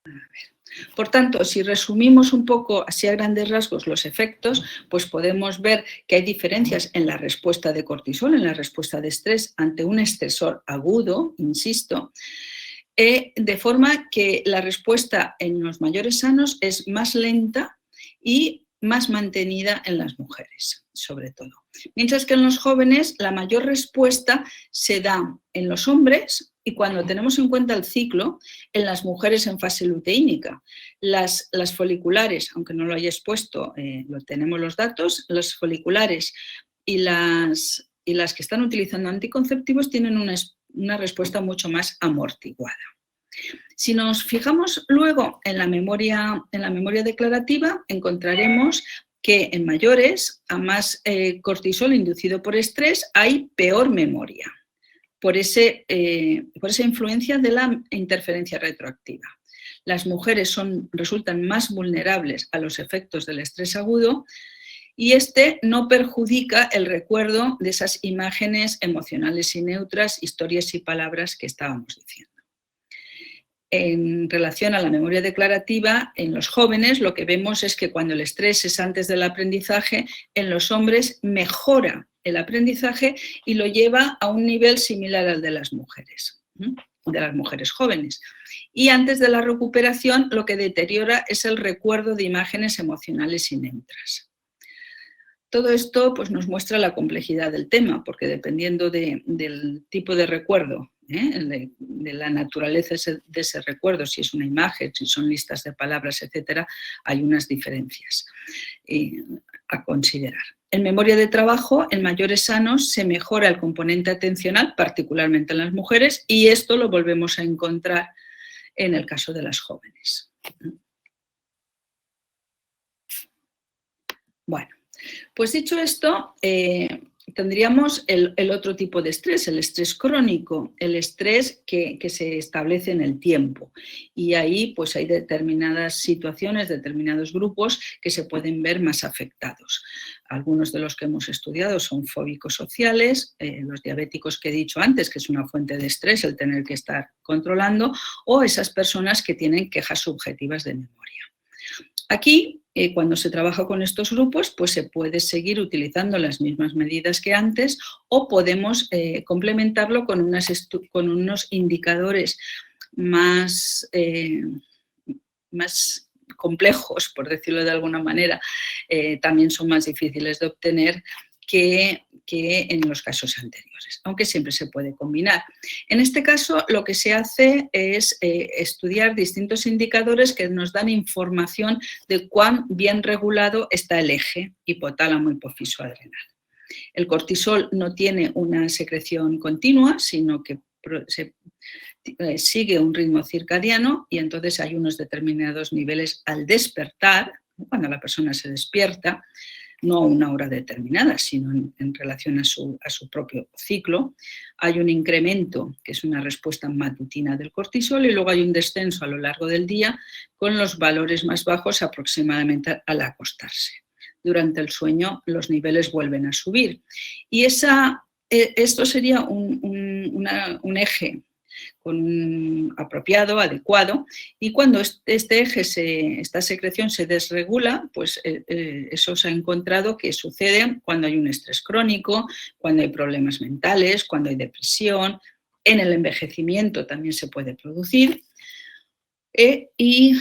A ver. Por tanto, si resumimos un poco así a grandes rasgos los efectos, pues podemos ver que hay diferencias en la respuesta de cortisol, en la respuesta de estrés ante un estresor agudo, insisto, de forma que la respuesta en los mayores sanos es más lenta y más mantenida en las mujeres, sobre todo. Mientras que en los jóvenes la mayor respuesta se da en los hombres y, cuando tenemos en cuenta el ciclo, en las mujeres en fase luteínica. Las foliculares, aunque no lo haya expuesto, tenemos los datos, las foliculares y las que están utilizando anticonceptivos tienen una respuesta mucho más amortiguada. Si nos fijamos luego en la memoria declarativa, encontraremos que en mayores, a más cortisol inducido por estrés, hay peor memoria, por esa influencia de la interferencia retroactiva. Las mujeres resultan más vulnerables a los efectos del estrés agudo, y este no perjudica el recuerdo de esas imágenes emocionales y neutras, historias y palabras que estábamos diciendo. En relación a la memoria declarativa, en los jóvenes lo que vemos es que cuando el estrés es antes del aprendizaje, en los hombres mejora el aprendizaje y lo lleva a un nivel similar al de las mujeres jóvenes. Y antes de la recuperación, lo que deteriora es el recuerdo de imágenes emocionales y neutras. Todo esto pues, nos muestra la complejidad del tema, porque dependiendo del tipo de recuerdo, de la naturaleza de ese recuerdo, si es una imagen, si son listas de palabras, etc., hay unas diferencias a considerar. En memoria de trabajo, en mayores sanos se mejora el componente atencional, particularmente en las mujeres, y esto lo volvemos a encontrar en el caso de las jóvenes. Bueno. Pues dicho esto, tendríamos el otro tipo de estrés, el estrés crónico, el estrés que se establece en el tiempo. Y ahí pues hay determinadas situaciones, determinados grupos que se pueden ver más afectados. Algunos de los que hemos estudiado son fóbicos sociales, los diabéticos que he dicho antes, que es una fuente de estrés el tener que estar controlando, o esas personas que tienen quejas subjetivas de memoria. Aquí, cuando se trabaja con estos grupos, pues se puede seguir utilizando las mismas medidas que antes, o podemos complementarlo con unos indicadores más complejos, por decirlo de alguna manera. También son más difíciles de obtener que en los casos anteriores, aunque siempre se puede combinar. En este caso, lo que se hace es estudiar distintos indicadores que nos dan información de cuán bien regulado está el eje hipotálamo-hipófiso-adrenal. El cortisol no tiene una secreción continua, sino que sigue un ritmo circadiano, y entonces hay unos determinados niveles al despertar, cuando la persona se despierta, no a una hora determinada, sino en relación a su propio ciclo. Hay un incremento, que es una respuesta matutina del cortisol, y luego hay un descenso a lo largo del día, con los valores más bajos aproximadamente al acostarse. Durante el sueño los niveles vuelven a subir. Y esto sería un eje apropiado, adecuado, y cuando este eje, esta secreción se desregula, pues eso se ha encontrado que sucede cuando hay un estrés crónico, cuando hay problemas mentales, cuando hay depresión. En el envejecimiento también se puede producir, y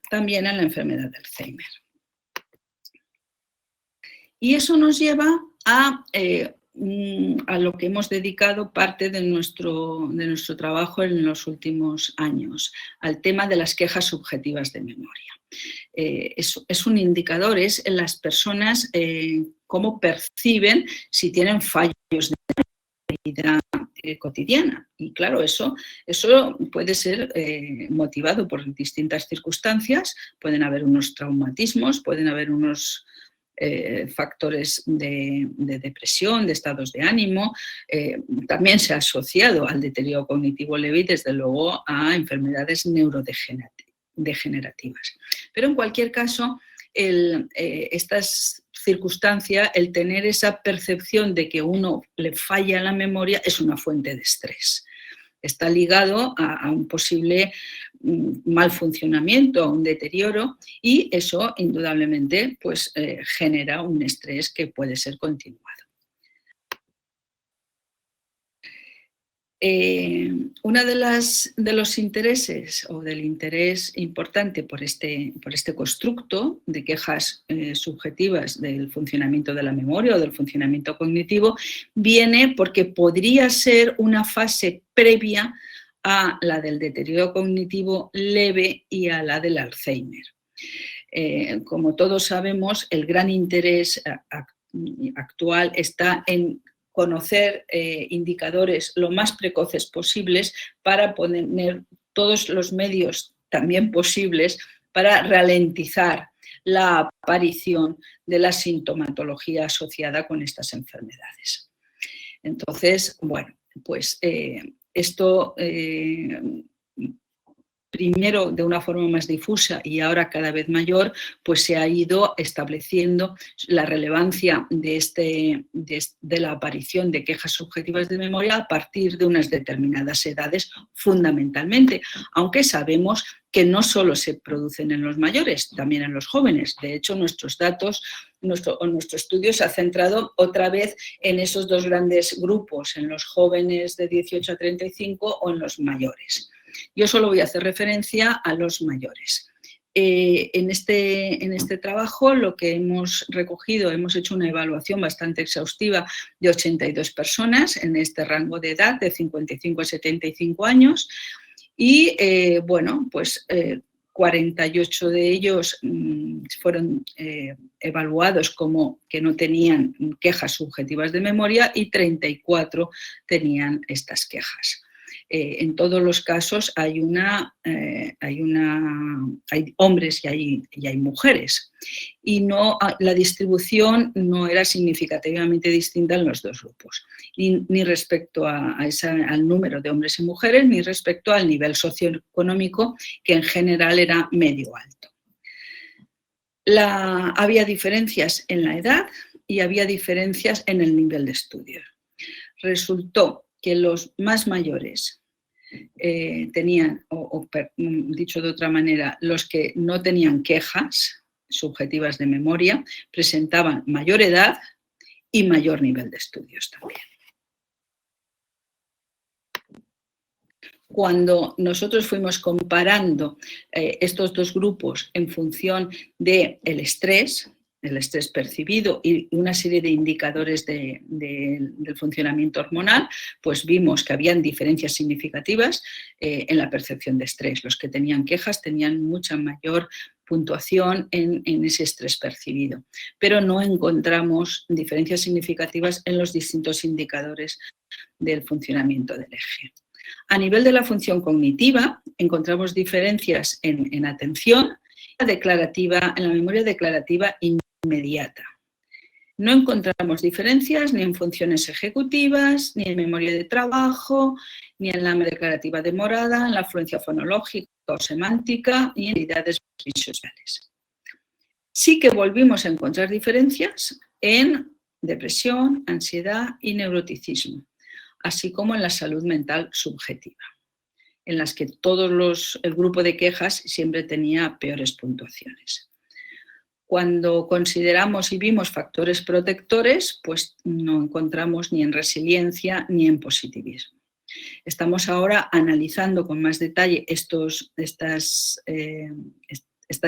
también en la enfermedad de Alzheimer. Y eso nos lleva a lo que hemos dedicado parte de nuestro trabajo en los últimos años, al tema de las quejas subjetivas de memoria. Es un indicador, es en las personas cómo perciben si tienen fallos de vida cotidiana. Y claro, eso puede ser motivado por distintas circunstancias, pueden haber unos traumatismos, pueden haber unos factores de depresión, de estados de ánimo, también se ha asociado al deterioro cognitivo leve y desde luego a enfermedades neurodegenerativas. Pero en cualquier caso, estas circunstancias, el tener esa percepción de que uno le falla la memoria es una fuente de estrés. Está ligado a un posible mal funcionamiento, a un deterioro, y eso indudablemente pues, genera un estrés que puede ser continuado. Uno de los intereses o del interés importante por este constructo de quejas subjetivas del funcionamiento de la memoria o del funcionamiento cognitivo viene porque podría ser una fase previa a la del deterioro cognitivo leve y a la del Alzheimer. Como todos sabemos, el gran interés actual está en conocer indicadores lo más precoces posibles para poner todos los medios también posibles para ralentizar la aparición de la sintomatología asociada con estas enfermedades. Entonces, bueno, pues esto primero de una forma más difusa y ahora cada vez mayor, pues se ha ido estableciendo la relevancia de la aparición de quejas subjetivas de memoria a partir de unas determinadas edades fundamentalmente, aunque sabemos que no solo se producen en los mayores, también en los jóvenes. De hecho, nuestros datos, nuestro estudio se ha centrado otra vez en esos dos grandes grupos, en los jóvenes de 18 a 35 o en los mayores. Yo solo voy a hacer referencia a los mayores. En este trabajo lo que hemos recogido, hemos hecho una evaluación bastante exhaustiva de 82 personas en este rango de edad de 55 a 75 años y bueno, pues 48 de ellos fueron evaluados como que no tenían quejas subjetivas de memoria y 34 tenían estas quejas. En todos los casos hay hombres y hay mujeres y la distribución no era significativamente distinta en los dos grupos, ni respecto al número de hombres y mujeres, ni respecto al nivel socioeconómico, que en general era medio alto. Había diferencias en la edad y había diferencias en el nivel de estudio. Resultó que los más mayores tenían, dicho de otra manera, los que no tenían quejas subjetivas de memoria, presentaban mayor edad y mayor nivel de estudios también. Cuando nosotros fuimos comparando estos dos grupos en función del estrés percibido y una serie de indicadores del funcionamiento hormonal, pues vimos que habían diferencias significativas en la percepción de estrés. Los que tenían quejas tenían mucha mayor puntuación en ese estrés percibido, pero no encontramos diferencias significativas en los distintos indicadores del funcionamiento del eje. A nivel de la función cognitiva, encontramos diferencias en atención, en la memoria declarativa inmediata. No encontramos diferencias ni en funciones ejecutivas, ni en memoria de trabajo, ni en la declarativa demorada, en la fluencia fonológica o semántica, ni en habilidades visuales. Sí que volvimos a encontrar diferencias en depresión, ansiedad y neuroticismo, así como en la salud mental subjetiva, en las que el grupo de quejas siempre tenía peores puntuaciones. Cuando consideramos y vimos factores protectores, pues no encontramos ni en resiliencia ni en positivismo. Estamos ahora analizando con más detalle estas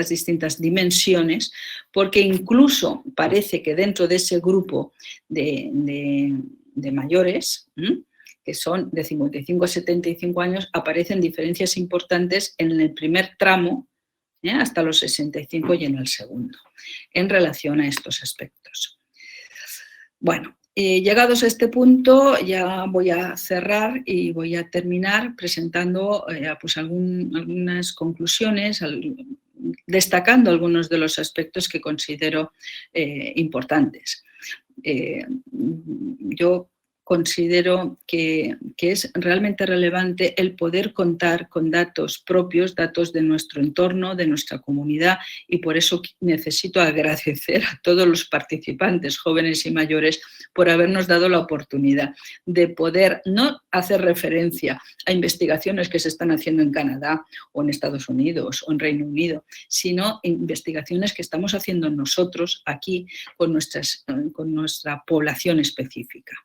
distintas dimensiones, porque incluso parece que dentro de ese grupo de mayores, que son de 55 a 75 años, aparecen diferencias importantes en el primer tramo, hasta los 65 y en el segundo, en relación a estos aspectos. Bueno, llegados a este punto ya voy a cerrar y voy a terminar presentando pues algunas conclusiones, destacando algunos de los aspectos que considero importantes. Yo considero que es realmente relevante el poder contar con datos propios, datos de nuestro entorno, de nuestra comunidad, y por eso necesito agradecer a todos los participantes, jóvenes y mayores, por habernos dado la oportunidad de poder no hacer referencia a investigaciones que se están haciendo en Canadá o en Estados Unidos o en Reino Unido, sino investigaciones que estamos haciendo nosotros aquí con nuestra población específica,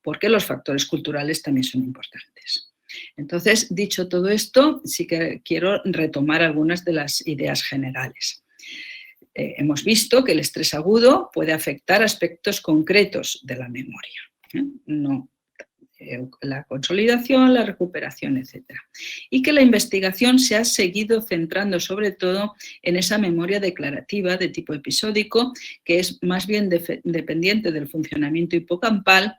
porque los factores culturales también son importantes. Entonces, dicho todo esto, sí que quiero retomar algunas de las ideas generales. Hemos visto que el estrés agudo puede afectar aspectos concretos de la memoria, no la consolidación, la recuperación, etc. Y que la investigación se ha seguido centrando sobre todo en esa memoria declarativa de tipo episódico, que es más bien dependiente del funcionamiento hipocampal,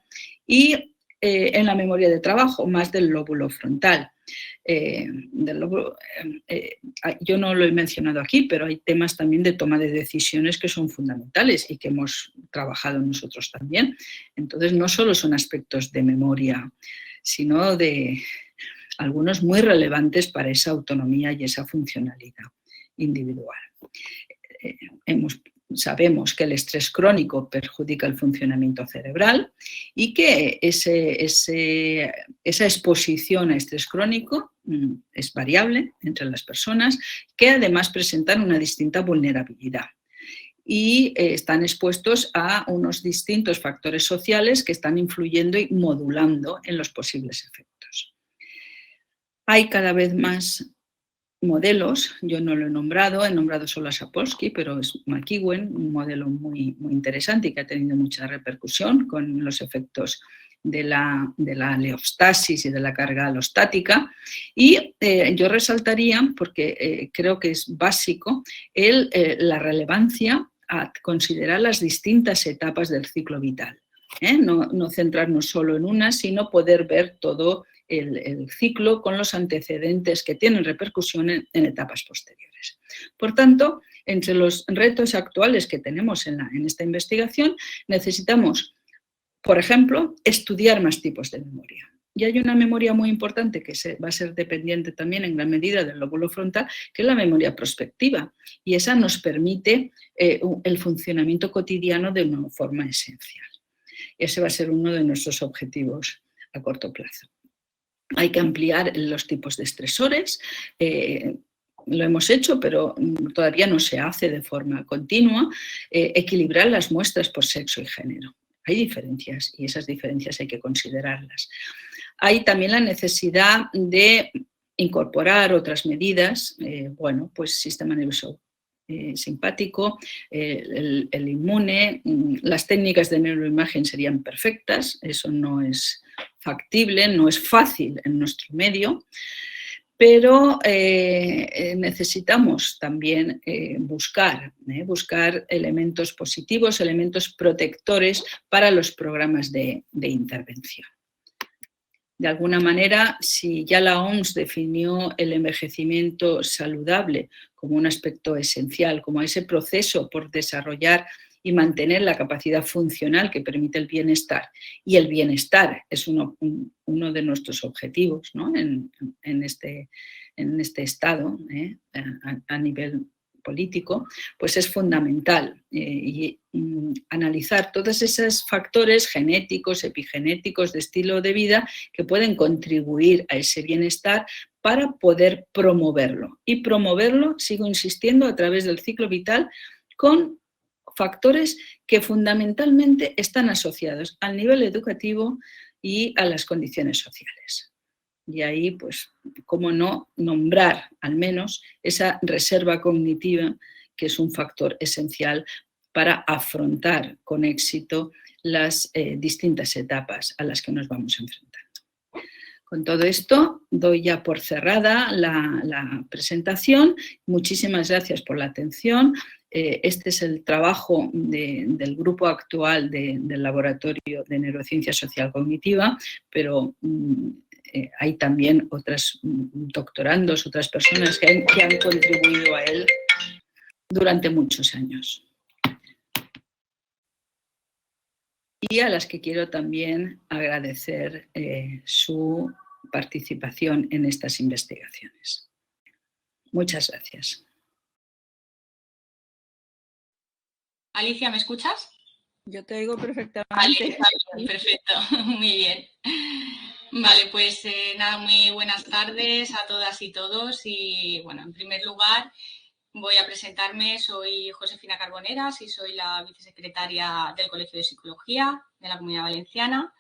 y en la memoria de trabajo, más del lóbulo frontal. Yo no lo he mencionado aquí, pero hay temas también de toma de decisiones que son fundamentales y que hemos trabajado nosotros también. Entonces, no solo son aspectos de memoria, sino de algunos muy relevantes para esa autonomía y esa funcionalidad individual. Sabemos que el estrés crónico perjudica el funcionamiento cerebral y que esa exposición a estrés crónico es variable entre las personas, que además presentan una distinta vulnerabilidad y están expuestos a unos distintos factores sociales que están influyendo y modulando en los posibles efectos. Hay cada vez más modelos, yo no lo he nombrado solo a Sapolsky, pero es McEwen, un modelo muy, muy interesante y que ha tenido mucha repercusión con los efectos de la aleostasis y de la carga alostática. Y yo resaltaría, porque creo que es básico, la relevancia a considerar las distintas etapas del ciclo vital. No centrarnos solo en una, sino poder ver todo el ciclo con los antecedentes que tienen repercusión en etapas posteriores. Por tanto, entre los retos actuales que tenemos en esta investigación, necesitamos, por ejemplo, estudiar más tipos de memoria. Y hay una memoria muy importante que va a ser dependiente también en gran medida del lóbulo frontal, que es la memoria prospectiva. Y esa nos permite el funcionamiento cotidiano de una forma esencial. Ese va a ser uno de nuestros objetivos a corto plazo. Hay que ampliar los tipos de estresores. Lo hemos hecho, pero todavía no se hace de forma continua. Equilibrar las muestras por sexo y género. Hay diferencias y esas diferencias hay que considerarlas. Hay también la necesidad de incorporar otras medidas, pues sistema nervioso simpático, el inmune, las técnicas de neuroimagen serían perfectas, eso no es factible, no es fácil en nuestro medio, pero necesitamos también buscar elementos positivos, elementos protectores para los programas de intervención. De alguna manera, si ya la OMS definió el envejecimiento saludable como un aspecto esencial, como ese proceso por desarrollar y mantener la capacidad funcional que permite el bienestar, y el bienestar es uno de nuestros objetivos, ¿no? en este estado a nivel político, pues es fundamental analizar todos esos factores genéticos, epigenéticos, de estilo de vida que pueden contribuir a ese bienestar para poder promoverlo. Y promoverlo, sigo insistiendo, a través del ciclo vital con factores que fundamentalmente están asociados al nivel educativo y a las condiciones sociales. Y ahí, pues, cómo no nombrar al menos esa reserva cognitiva, que es un factor esencial para afrontar con éxito las distintas etapas a las que nos vamos enfrentando. Con todo esto, doy ya por cerrada la presentación. Muchísimas gracias por la atención. Este es el trabajo del grupo actual del Laboratorio de Neurociencia Social Cognitiva, pero hay también otros doctorandos, otras personas que han contribuido a él durante muchos años. Y a las que quiero también agradecer su participación en estas investigaciones. Muchas gracias. Alicia, ¿me escuchas? Yo te oigo perfectamente. Vale, bien, perfecto, muy bien. Vale, pues nada, muy buenas tardes a todas y todos. Y bueno, en primer lugar voy a presentarme. Soy Josefina Carboneras y soy la vicesecretaria del Colegio de Psicología de la Comunidad Valenciana.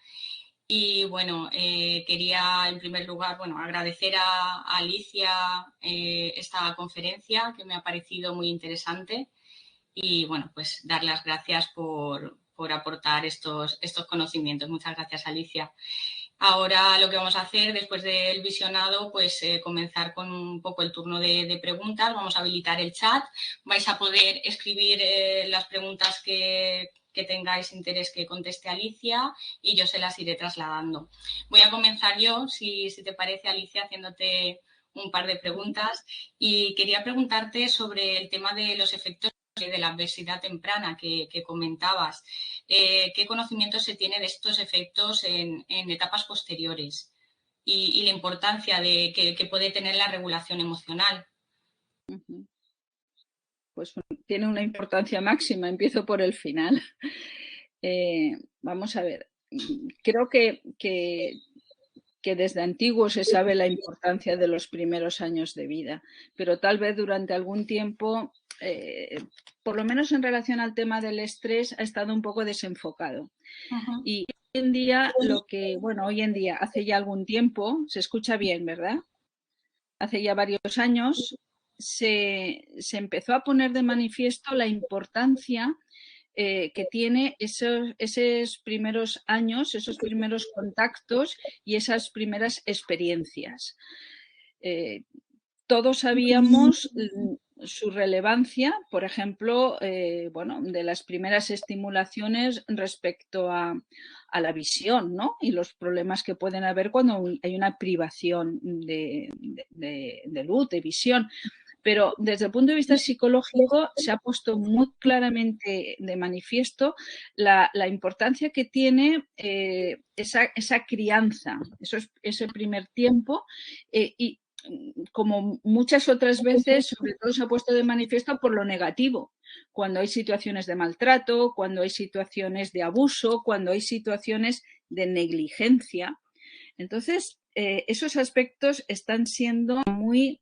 Y bueno, quería en primer lugar agradecer a Alicia esta conferencia, que me ha parecido muy interesante, y bueno, pues dar las gracias por aportar estos conocimientos. Muchas gracias, Alicia. Ahora lo que vamos a hacer después del visionado, pues comenzar con un poco el turno de preguntas. Vamos a habilitar el chat. Vais a poder escribir las preguntas que tengáis interés que conteste Alicia, y yo se las iré trasladando. Voy a comenzar yo, si te parece, Alicia, haciéndote un par de preguntas, y quería preguntarte sobre el tema de los efectos de la adversidad temprana que comentabas. ¿Qué conocimiento se tiene de estos efectos en etapas posteriores y la importancia que puede tener la regulación emocional? Pues tiene una importancia máxima. Empiezo por el final. Vamos a ver. Creo que desde antiguo se sabe la importancia de los primeros años de vida, pero tal vez durante algún tiempo, por lo menos en relación al tema del estrés, ha estado un poco desenfocado. Y hoy en día, hace ya algún tiempo, se escucha bien, ¿verdad? Hace ya varios años se empezó a poner de manifiesto la importancia que tiene esos primeros años, esos primeros contactos y esas primeras experiencias. Todos sabíamos su relevancia, por ejemplo, de las primeras estimulaciones respecto a la visión, ¿no? Y los problemas que pueden haber cuando hay una privación de luz, de visión. Pero desde el punto de vista psicológico se ha puesto muy claramente de manifiesto la importancia que tiene esa crianza, ese primer tiempo, y como muchas otras veces, sobre todo se ha puesto de manifiesto por lo negativo, cuando hay situaciones de maltrato, cuando hay situaciones de abuso, cuando hay situaciones de negligencia. Entonces, esos aspectos están siendo muy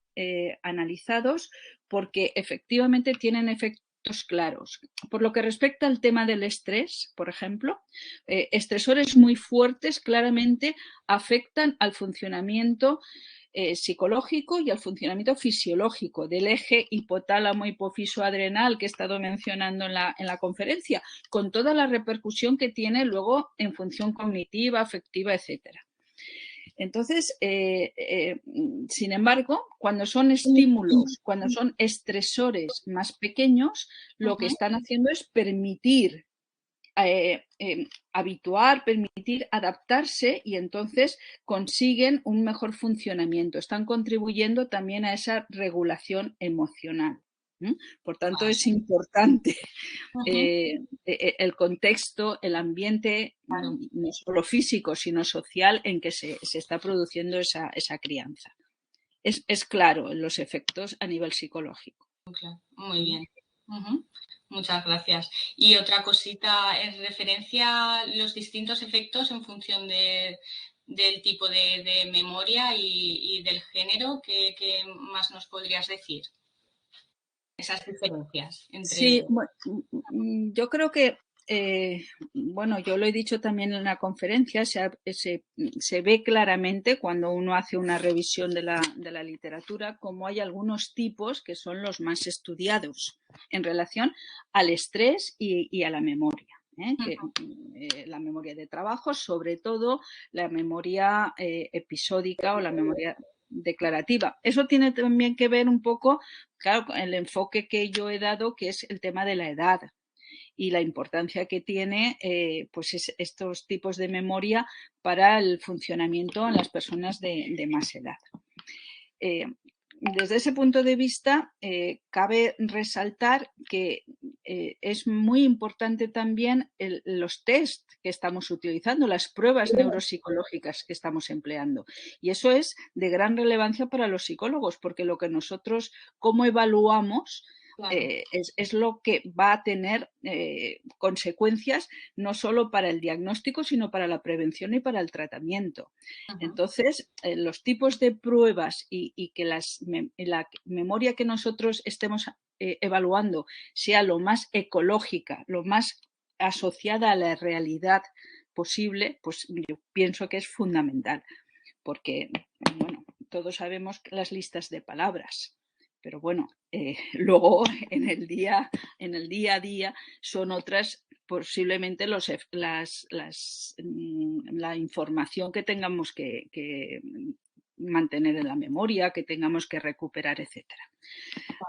analizados porque efectivamente tienen efectos claros. Por lo que respecta al tema del estrés, por ejemplo, estresores muy fuertes claramente afectan al funcionamiento psicológico y al funcionamiento fisiológico del eje hipotálamo hipofiso adrenal que he estado mencionando en la conferencia, con toda la repercusión que tiene luego en función cognitiva, afectiva, etcétera. Entonces, sin embargo, cuando son estímulos, cuando son estresores más pequeños, lo que están haciendo es permitir habituar, permitir adaptarse, y entonces consiguen un mejor funcionamiento. Están contribuyendo también a esa regulación emocional. Por tanto, es importante el contexto, el ambiente, no solo físico, sino social, en que se está produciendo esa crianza. Es claro en los efectos a nivel psicológico. Muy bien. Muchas gracias. Y otra cosita, en referencia a los distintos efectos en función del tipo de memoria y del género, ¿qué más nos podrías decir? Esas diferencias entre... Sí, yo creo que bueno, yo lo he dicho también en la conferencia, se ve claramente cuando uno hace una revisión de la literatura cómo hay algunos tipos que son los más estudiados en relación al estrés y a la memoria. La memoria de trabajo, sobre todo la memoria episódica o la memoria declarativa. Eso tiene también que ver un poco, claro, con el enfoque que yo he dado, que es el tema de la edad y la importancia que tiene pues estos tipos de memoria para el funcionamiento en las personas de más edad. Desde ese punto de vista, cabe resaltar que es muy importante también los test que estamos utilizando, las pruebas neuropsicológicas que estamos empleando. Y eso es de gran relevancia para los psicólogos, porque lo que nosotros, cómo evaluamos, claro, es lo que va a tener consecuencias no solo para el diagnóstico, sino para la prevención y para el tratamiento. Entonces, los tipos de pruebas y que la memoria que nosotros estemos evaluando sea lo más ecológica, lo más asociada a la realidad posible, pues yo pienso que es fundamental, porque, bueno, todos sabemos las listas de palabras, pero bueno, luego en el día a día son otras posiblemente la información que tengamos que mantener en la memoria, que tengamos que recuperar, etcétera.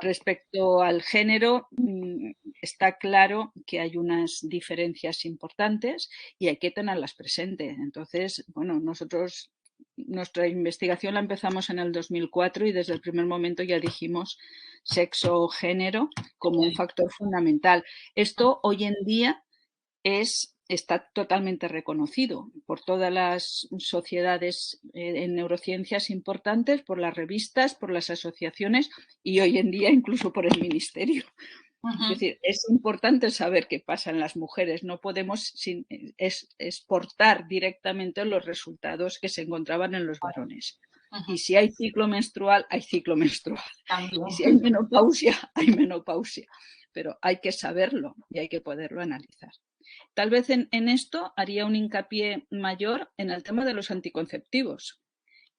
Respecto al género, está claro que hay unas diferencias importantes y hay que tenerlas presentes. Entonces, bueno, nuestra investigación la empezamos en el 2004 y desde el primer momento ya dijimos sexo o género como un factor fundamental. Esto hoy en día está totalmente reconocido por todas las sociedades en neurociencias importantes, por las revistas, por las asociaciones y hoy en día incluso por el ministerio. Es decir, es importante saber qué pasa en las mujeres. No podemos exportar directamente los resultados que se encontraban en los varones. Y si hay ciclo menstrual, hay ciclo menstrual. Y si hay menopausia, hay menopausia. Pero hay que saberlo y hay que poderlo analizar. Tal vez en esto haría un hincapié mayor en el tema de los anticonceptivos,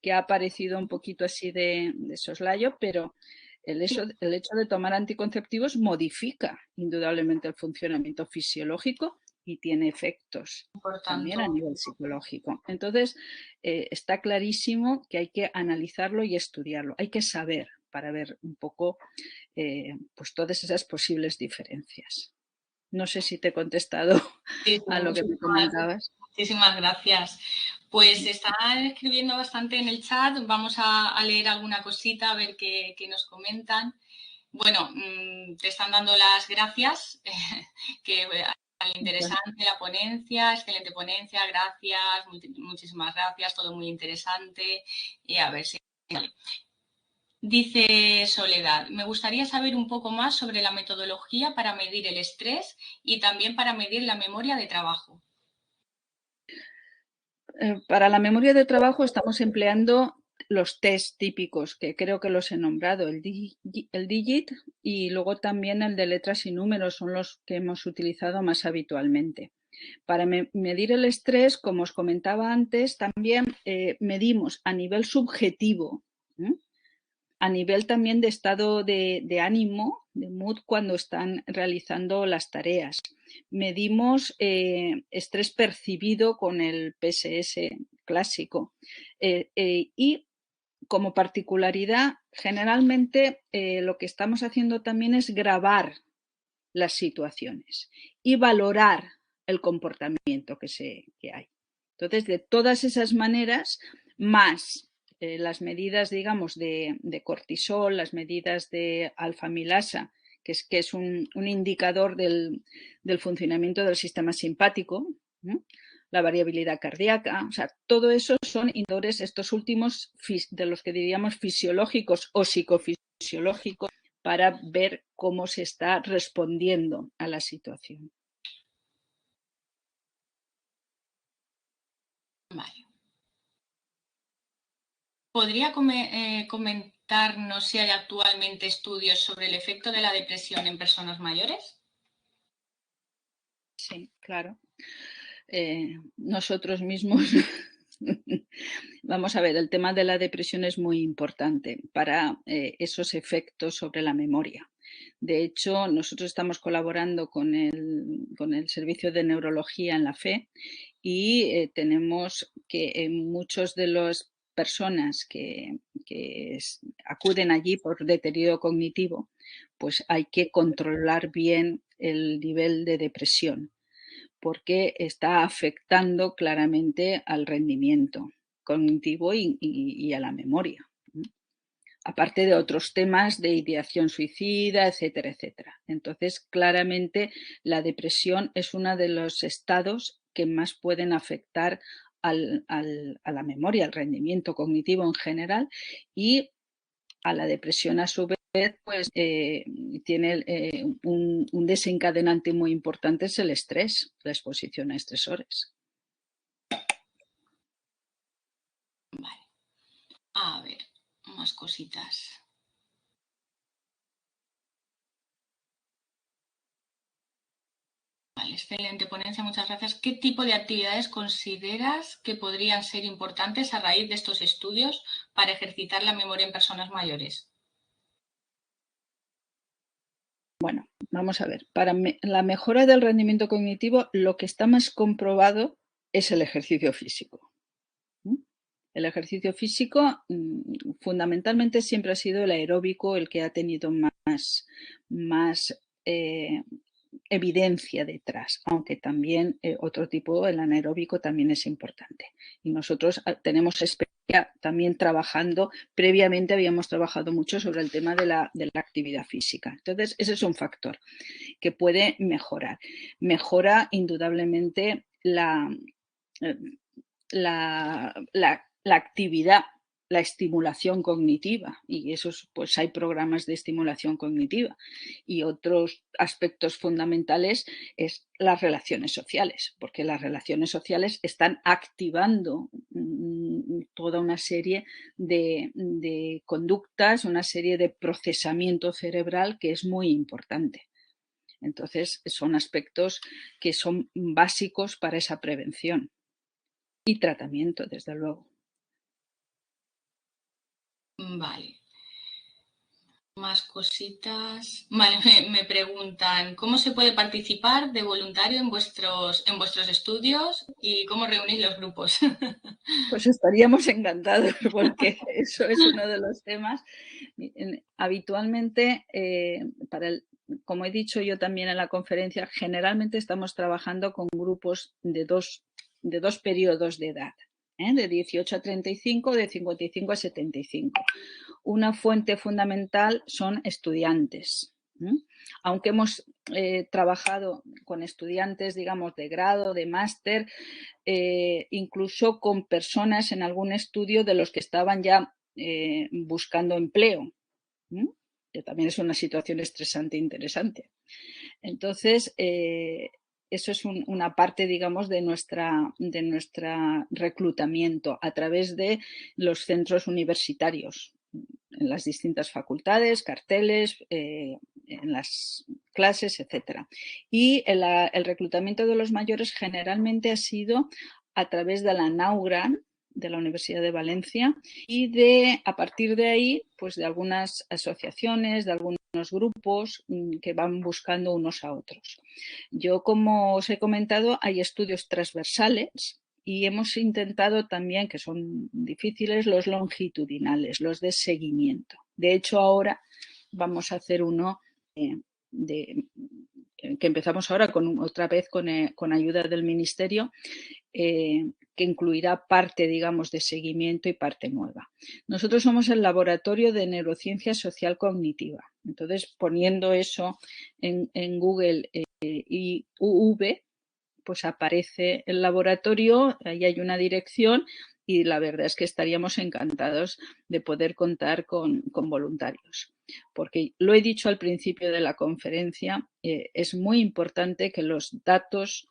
que ha aparecido un poquito así de soslayo, pero el hecho de tomar anticonceptivos modifica indudablemente el funcionamiento fisiológico y tiene efectos también a nivel psicológico. Entonces, está clarísimo que hay que analizarlo y estudiarlo. Hay que saber para ver un poco pues todas esas posibles diferencias. No sé si te he contestado a lo que me comentabas. Muchísimas gracias. Pues están escribiendo bastante en el chat. Vamos a leer alguna cosita, a ver qué nos comentan. Bueno, te están dando las gracias, que interesante la ponencia, excelente ponencia, gracias, muchísimas gracias, todo muy interesante. Y a ver si... Dice Soledad, me gustaría saber un poco más sobre la metodología para medir el estrés y también para medir la memoria de trabajo. Para la memoria de trabajo estamos empleando los test típicos, que creo que los he nombrado, el DIGIT y luego también el de letras y números, son los que hemos utilizado más habitualmente. Para medir el estrés, como os comentaba antes, también medimos a nivel subjetivo, a nivel también de estado de ánimo, de mood, cuando están realizando las tareas. Medimos estrés percibido con el PSS clásico y como particularidad, generalmente lo que estamos haciendo también es grabar las situaciones y valorar el comportamiento que hay. Entonces, de todas esas maneras, más las medidas, digamos, de cortisol, las medidas de alfa-amilasa, que es un indicador del funcionamiento del sistema simpático, ¿no? La variabilidad cardíaca, o sea, todo eso son indicadores, estos últimos de los que diríamos fisiológicos o psicofisiológicos, para ver cómo se está respondiendo a la situación. Vale. ¿Podría comentarnos si hay actualmente estudios sobre el efecto de la depresión en personas mayores? Sí, claro. Nosotros mismos, vamos a ver, el tema de la depresión es muy importante para esos efectos sobre la memoria. De hecho, nosotros estamos colaborando con el Servicio de Neurología en la FE y tenemos que muchos de las personas que acuden allí por deterioro cognitivo, pues hay que controlar bien el nivel de depresión, porque está afectando claramente al rendimiento cognitivo y a la memoria. Aparte de otros temas de ideación suicida, etcétera, etcétera. Entonces, claramente la depresión es uno de los estados que más pueden afectar a la memoria, al rendimiento cognitivo en general, y a la depresión a su vez pues tiene un desencadenante muy importante, es el estrés, la exposición a estresores. Vale. A ver, más cositas. Vale, excelente ponencia, muchas gracias. ¿Qué tipo de actividades consideras que podrían ser importantes a raíz de estos estudios para ejercitar la memoria en personas mayores? Bueno, vamos a ver. Para la mejora del rendimiento cognitivo, lo que está más comprobado es el ejercicio físico. El ejercicio físico fundamentalmente siempre ha sido el aeróbico el que ha tenido más evidencia detrás, aunque también otro tipo, el anaeróbico, también es importante. Y nosotros tenemos experiencia también trabajando, previamente habíamos trabajado mucho sobre el tema de la actividad física. Entonces, ese es un factor que puede mejorar. Mejora indudablemente la actividad, la estimulación cognitiva, y esos, pues hay programas de estimulación cognitiva, y otros aspectos fundamentales es las relaciones sociales, porque las relaciones sociales están activando toda una serie de conductas, una serie de procesamiento cerebral que es muy importante. Entonces, son aspectos que son básicos para esa prevención y tratamiento, desde luego. Vale. Más cositas. Vale, me preguntan, ¿cómo se puede participar de voluntario en vuestros estudios y cómo reunís los grupos? Pues estaríamos encantados porque eso es uno de los temas. Habitualmente, como he dicho yo también en la conferencia, generalmente estamos trabajando con grupos de dos periodos de edad, de 18 a 35, de 55 a 75. Una fuente fundamental son estudiantes. Aunque hemos trabajado con estudiantes, digamos, de grado, de máster, incluso con personas en algún estudio de los que estaban ya buscando empleo, que también es una situación estresante e interesante. Entonces, eso es una parte, digamos, de nuestro reclutamiento a través de los centros universitarios, en las distintas facultades, carteles, en las clases, etcétera. Y el reclutamiento de los mayores generalmente ha sido a través de la NAUGRAN, de la Universidad de Valencia, y a partir de ahí, pues de algunas asociaciones, de algunos grupos que van buscando unos a otros. Yo, como os he comentado, hay estudios transversales y hemos intentado también, que son difíciles, los longitudinales, los de seguimiento. De hecho, ahora vamos a hacer uno que empezamos ahora otra vez con ayuda del Ministerio, que incluirá parte, digamos, de seguimiento y parte nueva. Nosotros somos el Laboratorio de Neurociencia Social Cognitiva. Entonces, poniendo eso en Google y UV, pues aparece el laboratorio, ahí hay una dirección y la verdad es que estaríamos encantados de poder contar con voluntarios. Porque lo he dicho al principio de la conferencia, es muy importante que los datos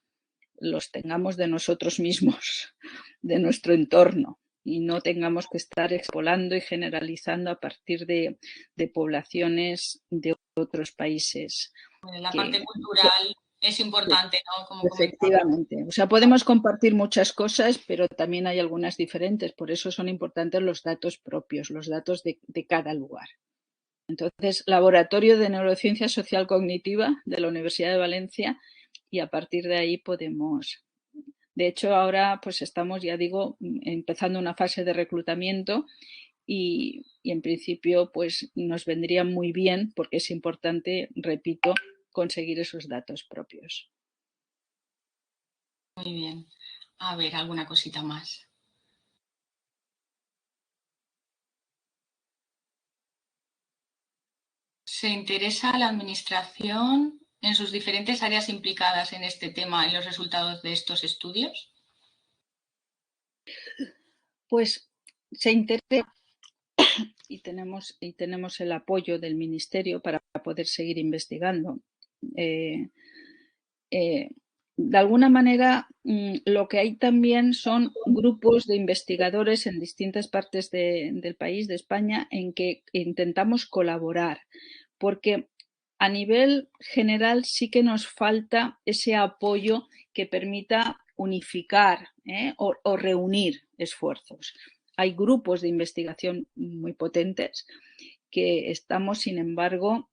los tengamos de nosotros mismos, de nuestro entorno, y no tengamos que estar extrapolando y generalizando a partir de poblaciones de otros países. La parte cultural es importante, ¿no? Como efectivamente. O sea, podemos compartir muchas cosas, pero también hay algunas diferentes. Por eso son importantes los datos propios, los datos de cada lugar. Entonces, Laboratorio de Neurociencia Social Cognitiva de la Universidad de Valencia, y a partir de ahí podemos... De hecho, ahora pues estamos, ya digo, empezando una fase de reclutamiento y en principio pues nos vendría muy bien porque es importante, repito, conseguir esos datos propios. Muy bien. A ver, alguna cosita más. ¿Se interesa la administración en sus diferentes áreas implicadas en este tema, en los resultados de estos estudios? Pues se interesa y tenemos el apoyo del Ministerio para poder seguir investigando. De alguna manera, lo que hay también son grupos de investigadores en distintas partes del país, de España, en que intentamos colaborar, porque a nivel general sí que nos falta ese apoyo que permita unificar o reunir esfuerzos. Hay grupos de investigación muy potentes que estamos, sin embargo,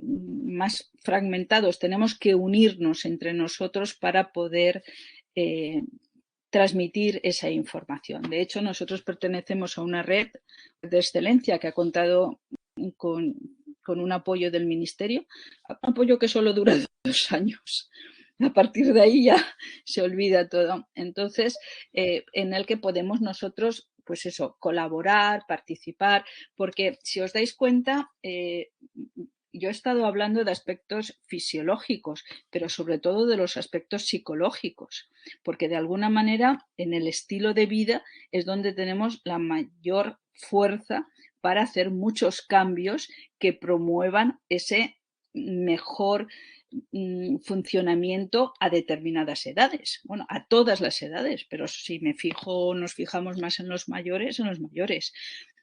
más fragmentados. Tenemos que unirnos entre nosotros para poder transmitir esa información. De hecho, nosotros pertenecemos a una red de excelencia que ha contado con un apoyo del Ministerio, un apoyo que solo dura 2 años. A partir de ahí ya se olvida todo. Entonces, en el que podemos nosotros, pues eso, colaborar, participar, porque si os dais cuenta, yo he estado hablando de aspectos fisiológicos, pero sobre todo de los aspectos psicológicos, porque de alguna manera en el estilo de vida es donde tenemos la mayor fuerza para hacer muchos cambios que promuevan ese mejor funcionamiento a determinadas edades, bueno, a todas las edades, pero si nos fijamos más en los mayores.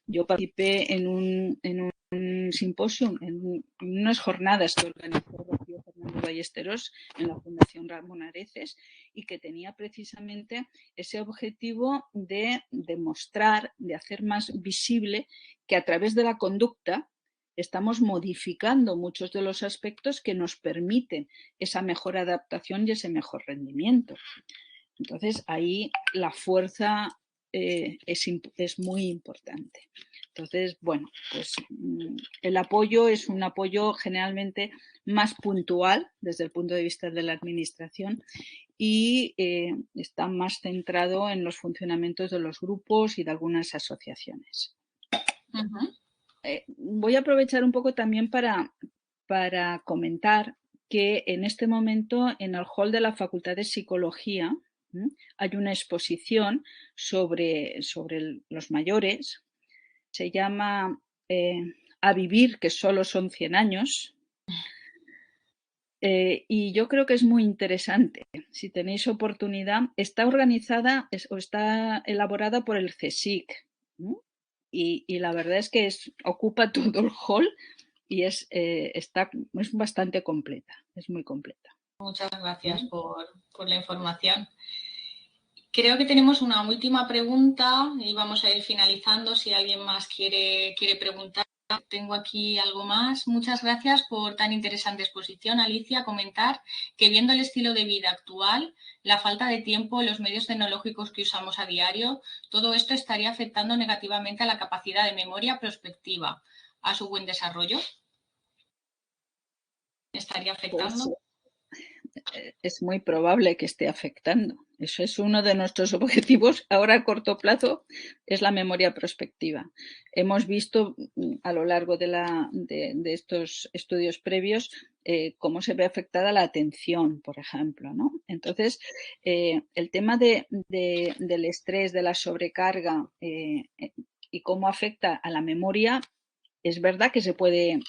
Yo participé en un simposio, en unas jornadas que organizó Rocío Fernández Ballesteros en la Fundación Ramón Areces y que tenía precisamente ese objetivo de demostrar, de hacer más visible que a través de la conducta estamos modificando muchos de los aspectos que nos permiten esa mejor adaptación y ese mejor rendimiento. Entonces, ahí la fuerza es muy importante. Entonces, bueno, pues el apoyo es un apoyo generalmente más puntual desde el punto de vista de la administración y está más centrado en los funcionamientos de los grupos y de algunas asociaciones. Voy a aprovechar un poco también para comentar que en este momento en el hall de la Facultad de Psicología hay una exposición sobre los mayores. Se llama A vivir, que solo son 100 años. Y yo creo que es muy interesante. Si tenéis oportunidad, está organizada o está elaborada por el CSIC. Y la verdad es que ocupa todo el hall y es bastante completa, es muy completa. Muchas gracias por la información. Creo que tenemos una última pregunta y vamos a ir finalizando. Si alguien más quiere preguntar, tengo aquí algo más. Muchas gracias por tan interesante exposición, Alicia. Comentar que viendo el estilo de vida actual, la falta de tiempo, los medios tecnológicos que usamos a diario, todo esto estaría afectando negativamente a la capacidad de memoria prospectiva, a su buen desarrollo. ¿Estaría afectando? Pues, es muy probable que esté afectando. Eso es uno de nuestros objetivos ahora a corto plazo, es la memoria prospectiva. Hemos visto a lo largo de estos estudios previos cómo se ve afectada la atención, por ejemplo, ¿no? Entonces, el tema del estrés, de la sobrecarga y cómo afecta a la memoria, es verdad que se puede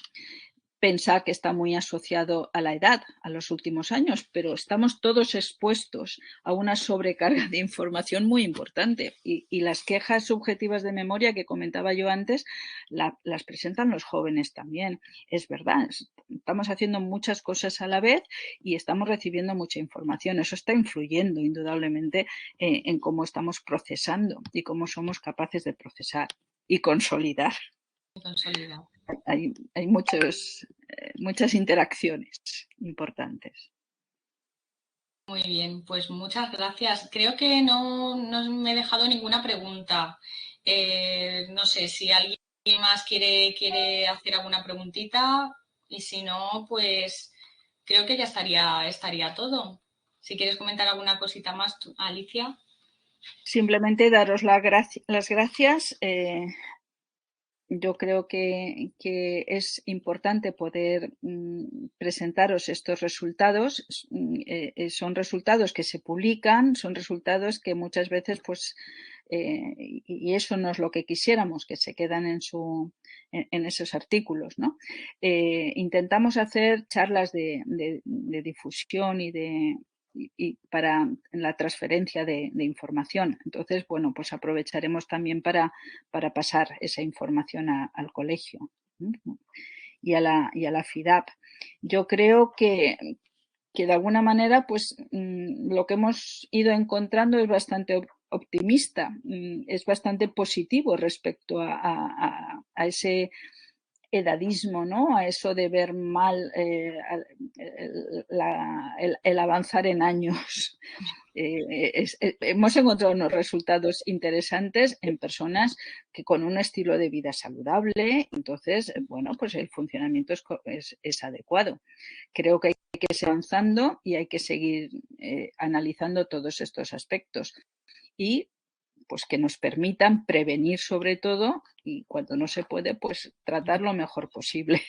pensar que está muy asociado a la edad, a los últimos años, pero estamos todos expuestos a una sobrecarga de información muy importante y las quejas subjetivas de memoria que comentaba yo antes las presentan los jóvenes también. Es verdad, estamos haciendo muchas cosas a la vez y estamos recibiendo mucha información. Eso está influyendo indudablemente en cómo estamos procesando y cómo somos capaces de procesar y consolidar. Hay muchas interacciones importantes. Muy bien, pues muchas gracias. Creo que no me he dejado ninguna pregunta. No sé si alguien más quiere hacer alguna preguntita y si no, pues creo que ya estaría todo. Si quieres comentar alguna cosita más, Alicia. Simplemente daros las gracias. Yo creo que es importante poder presentaros estos resultados. Son resultados que se publican, son resultados que muchas veces, pues, y eso no es lo que quisiéramos, que se quedan en esos artículos, ¿no? Intentamos hacer charlas de difusión y para la transferencia de información. Entonces, bueno, pues aprovecharemos también para pasar esa información al colegio y a la FIDAP. Yo creo que de alguna manera, pues lo que hemos ido encontrando es bastante optimista, es bastante positivo respecto a ese edadismo, ¿no? A eso de ver mal el avanzar en años. Hemos encontrado unos resultados interesantes en personas que con un estilo de vida saludable, entonces, bueno, pues el funcionamiento es adecuado. Creo que hay que seguir avanzando y hay que seguir analizando todos estos aspectos y pues que nos permitan prevenir sobre todo y cuando no se puede, pues tratar lo mejor posible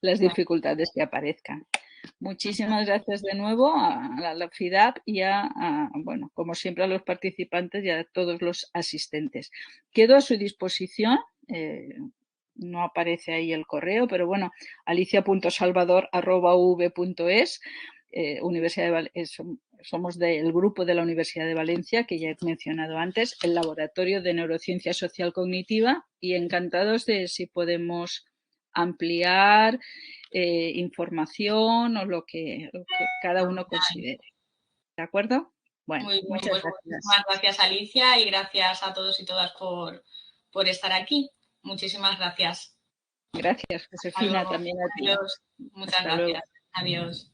las dificultades que aparezcan. Muchísimas gracias de nuevo a la FIDAP y bueno, como siempre, a los participantes y a todos los asistentes. Quedo a su disposición. No aparece ahí el correo, pero bueno, alicia.salvador@uv.es, Universidad de somos del grupo de la Universidad de Valencia, que ya he mencionado antes, el Laboratorio de Neurociencia Social Cognitiva, y encantados de si podemos ampliar información o lo que cada uno considere. ¿De acuerdo? Bueno, muy bien, muchas pues gracias. Muchísimas gracias, Alicia, y gracias a todos y todas por estar aquí. Muchísimas gracias. Gracias, Josefina, también a ti. Adiós. Muchas gracias. Adiós.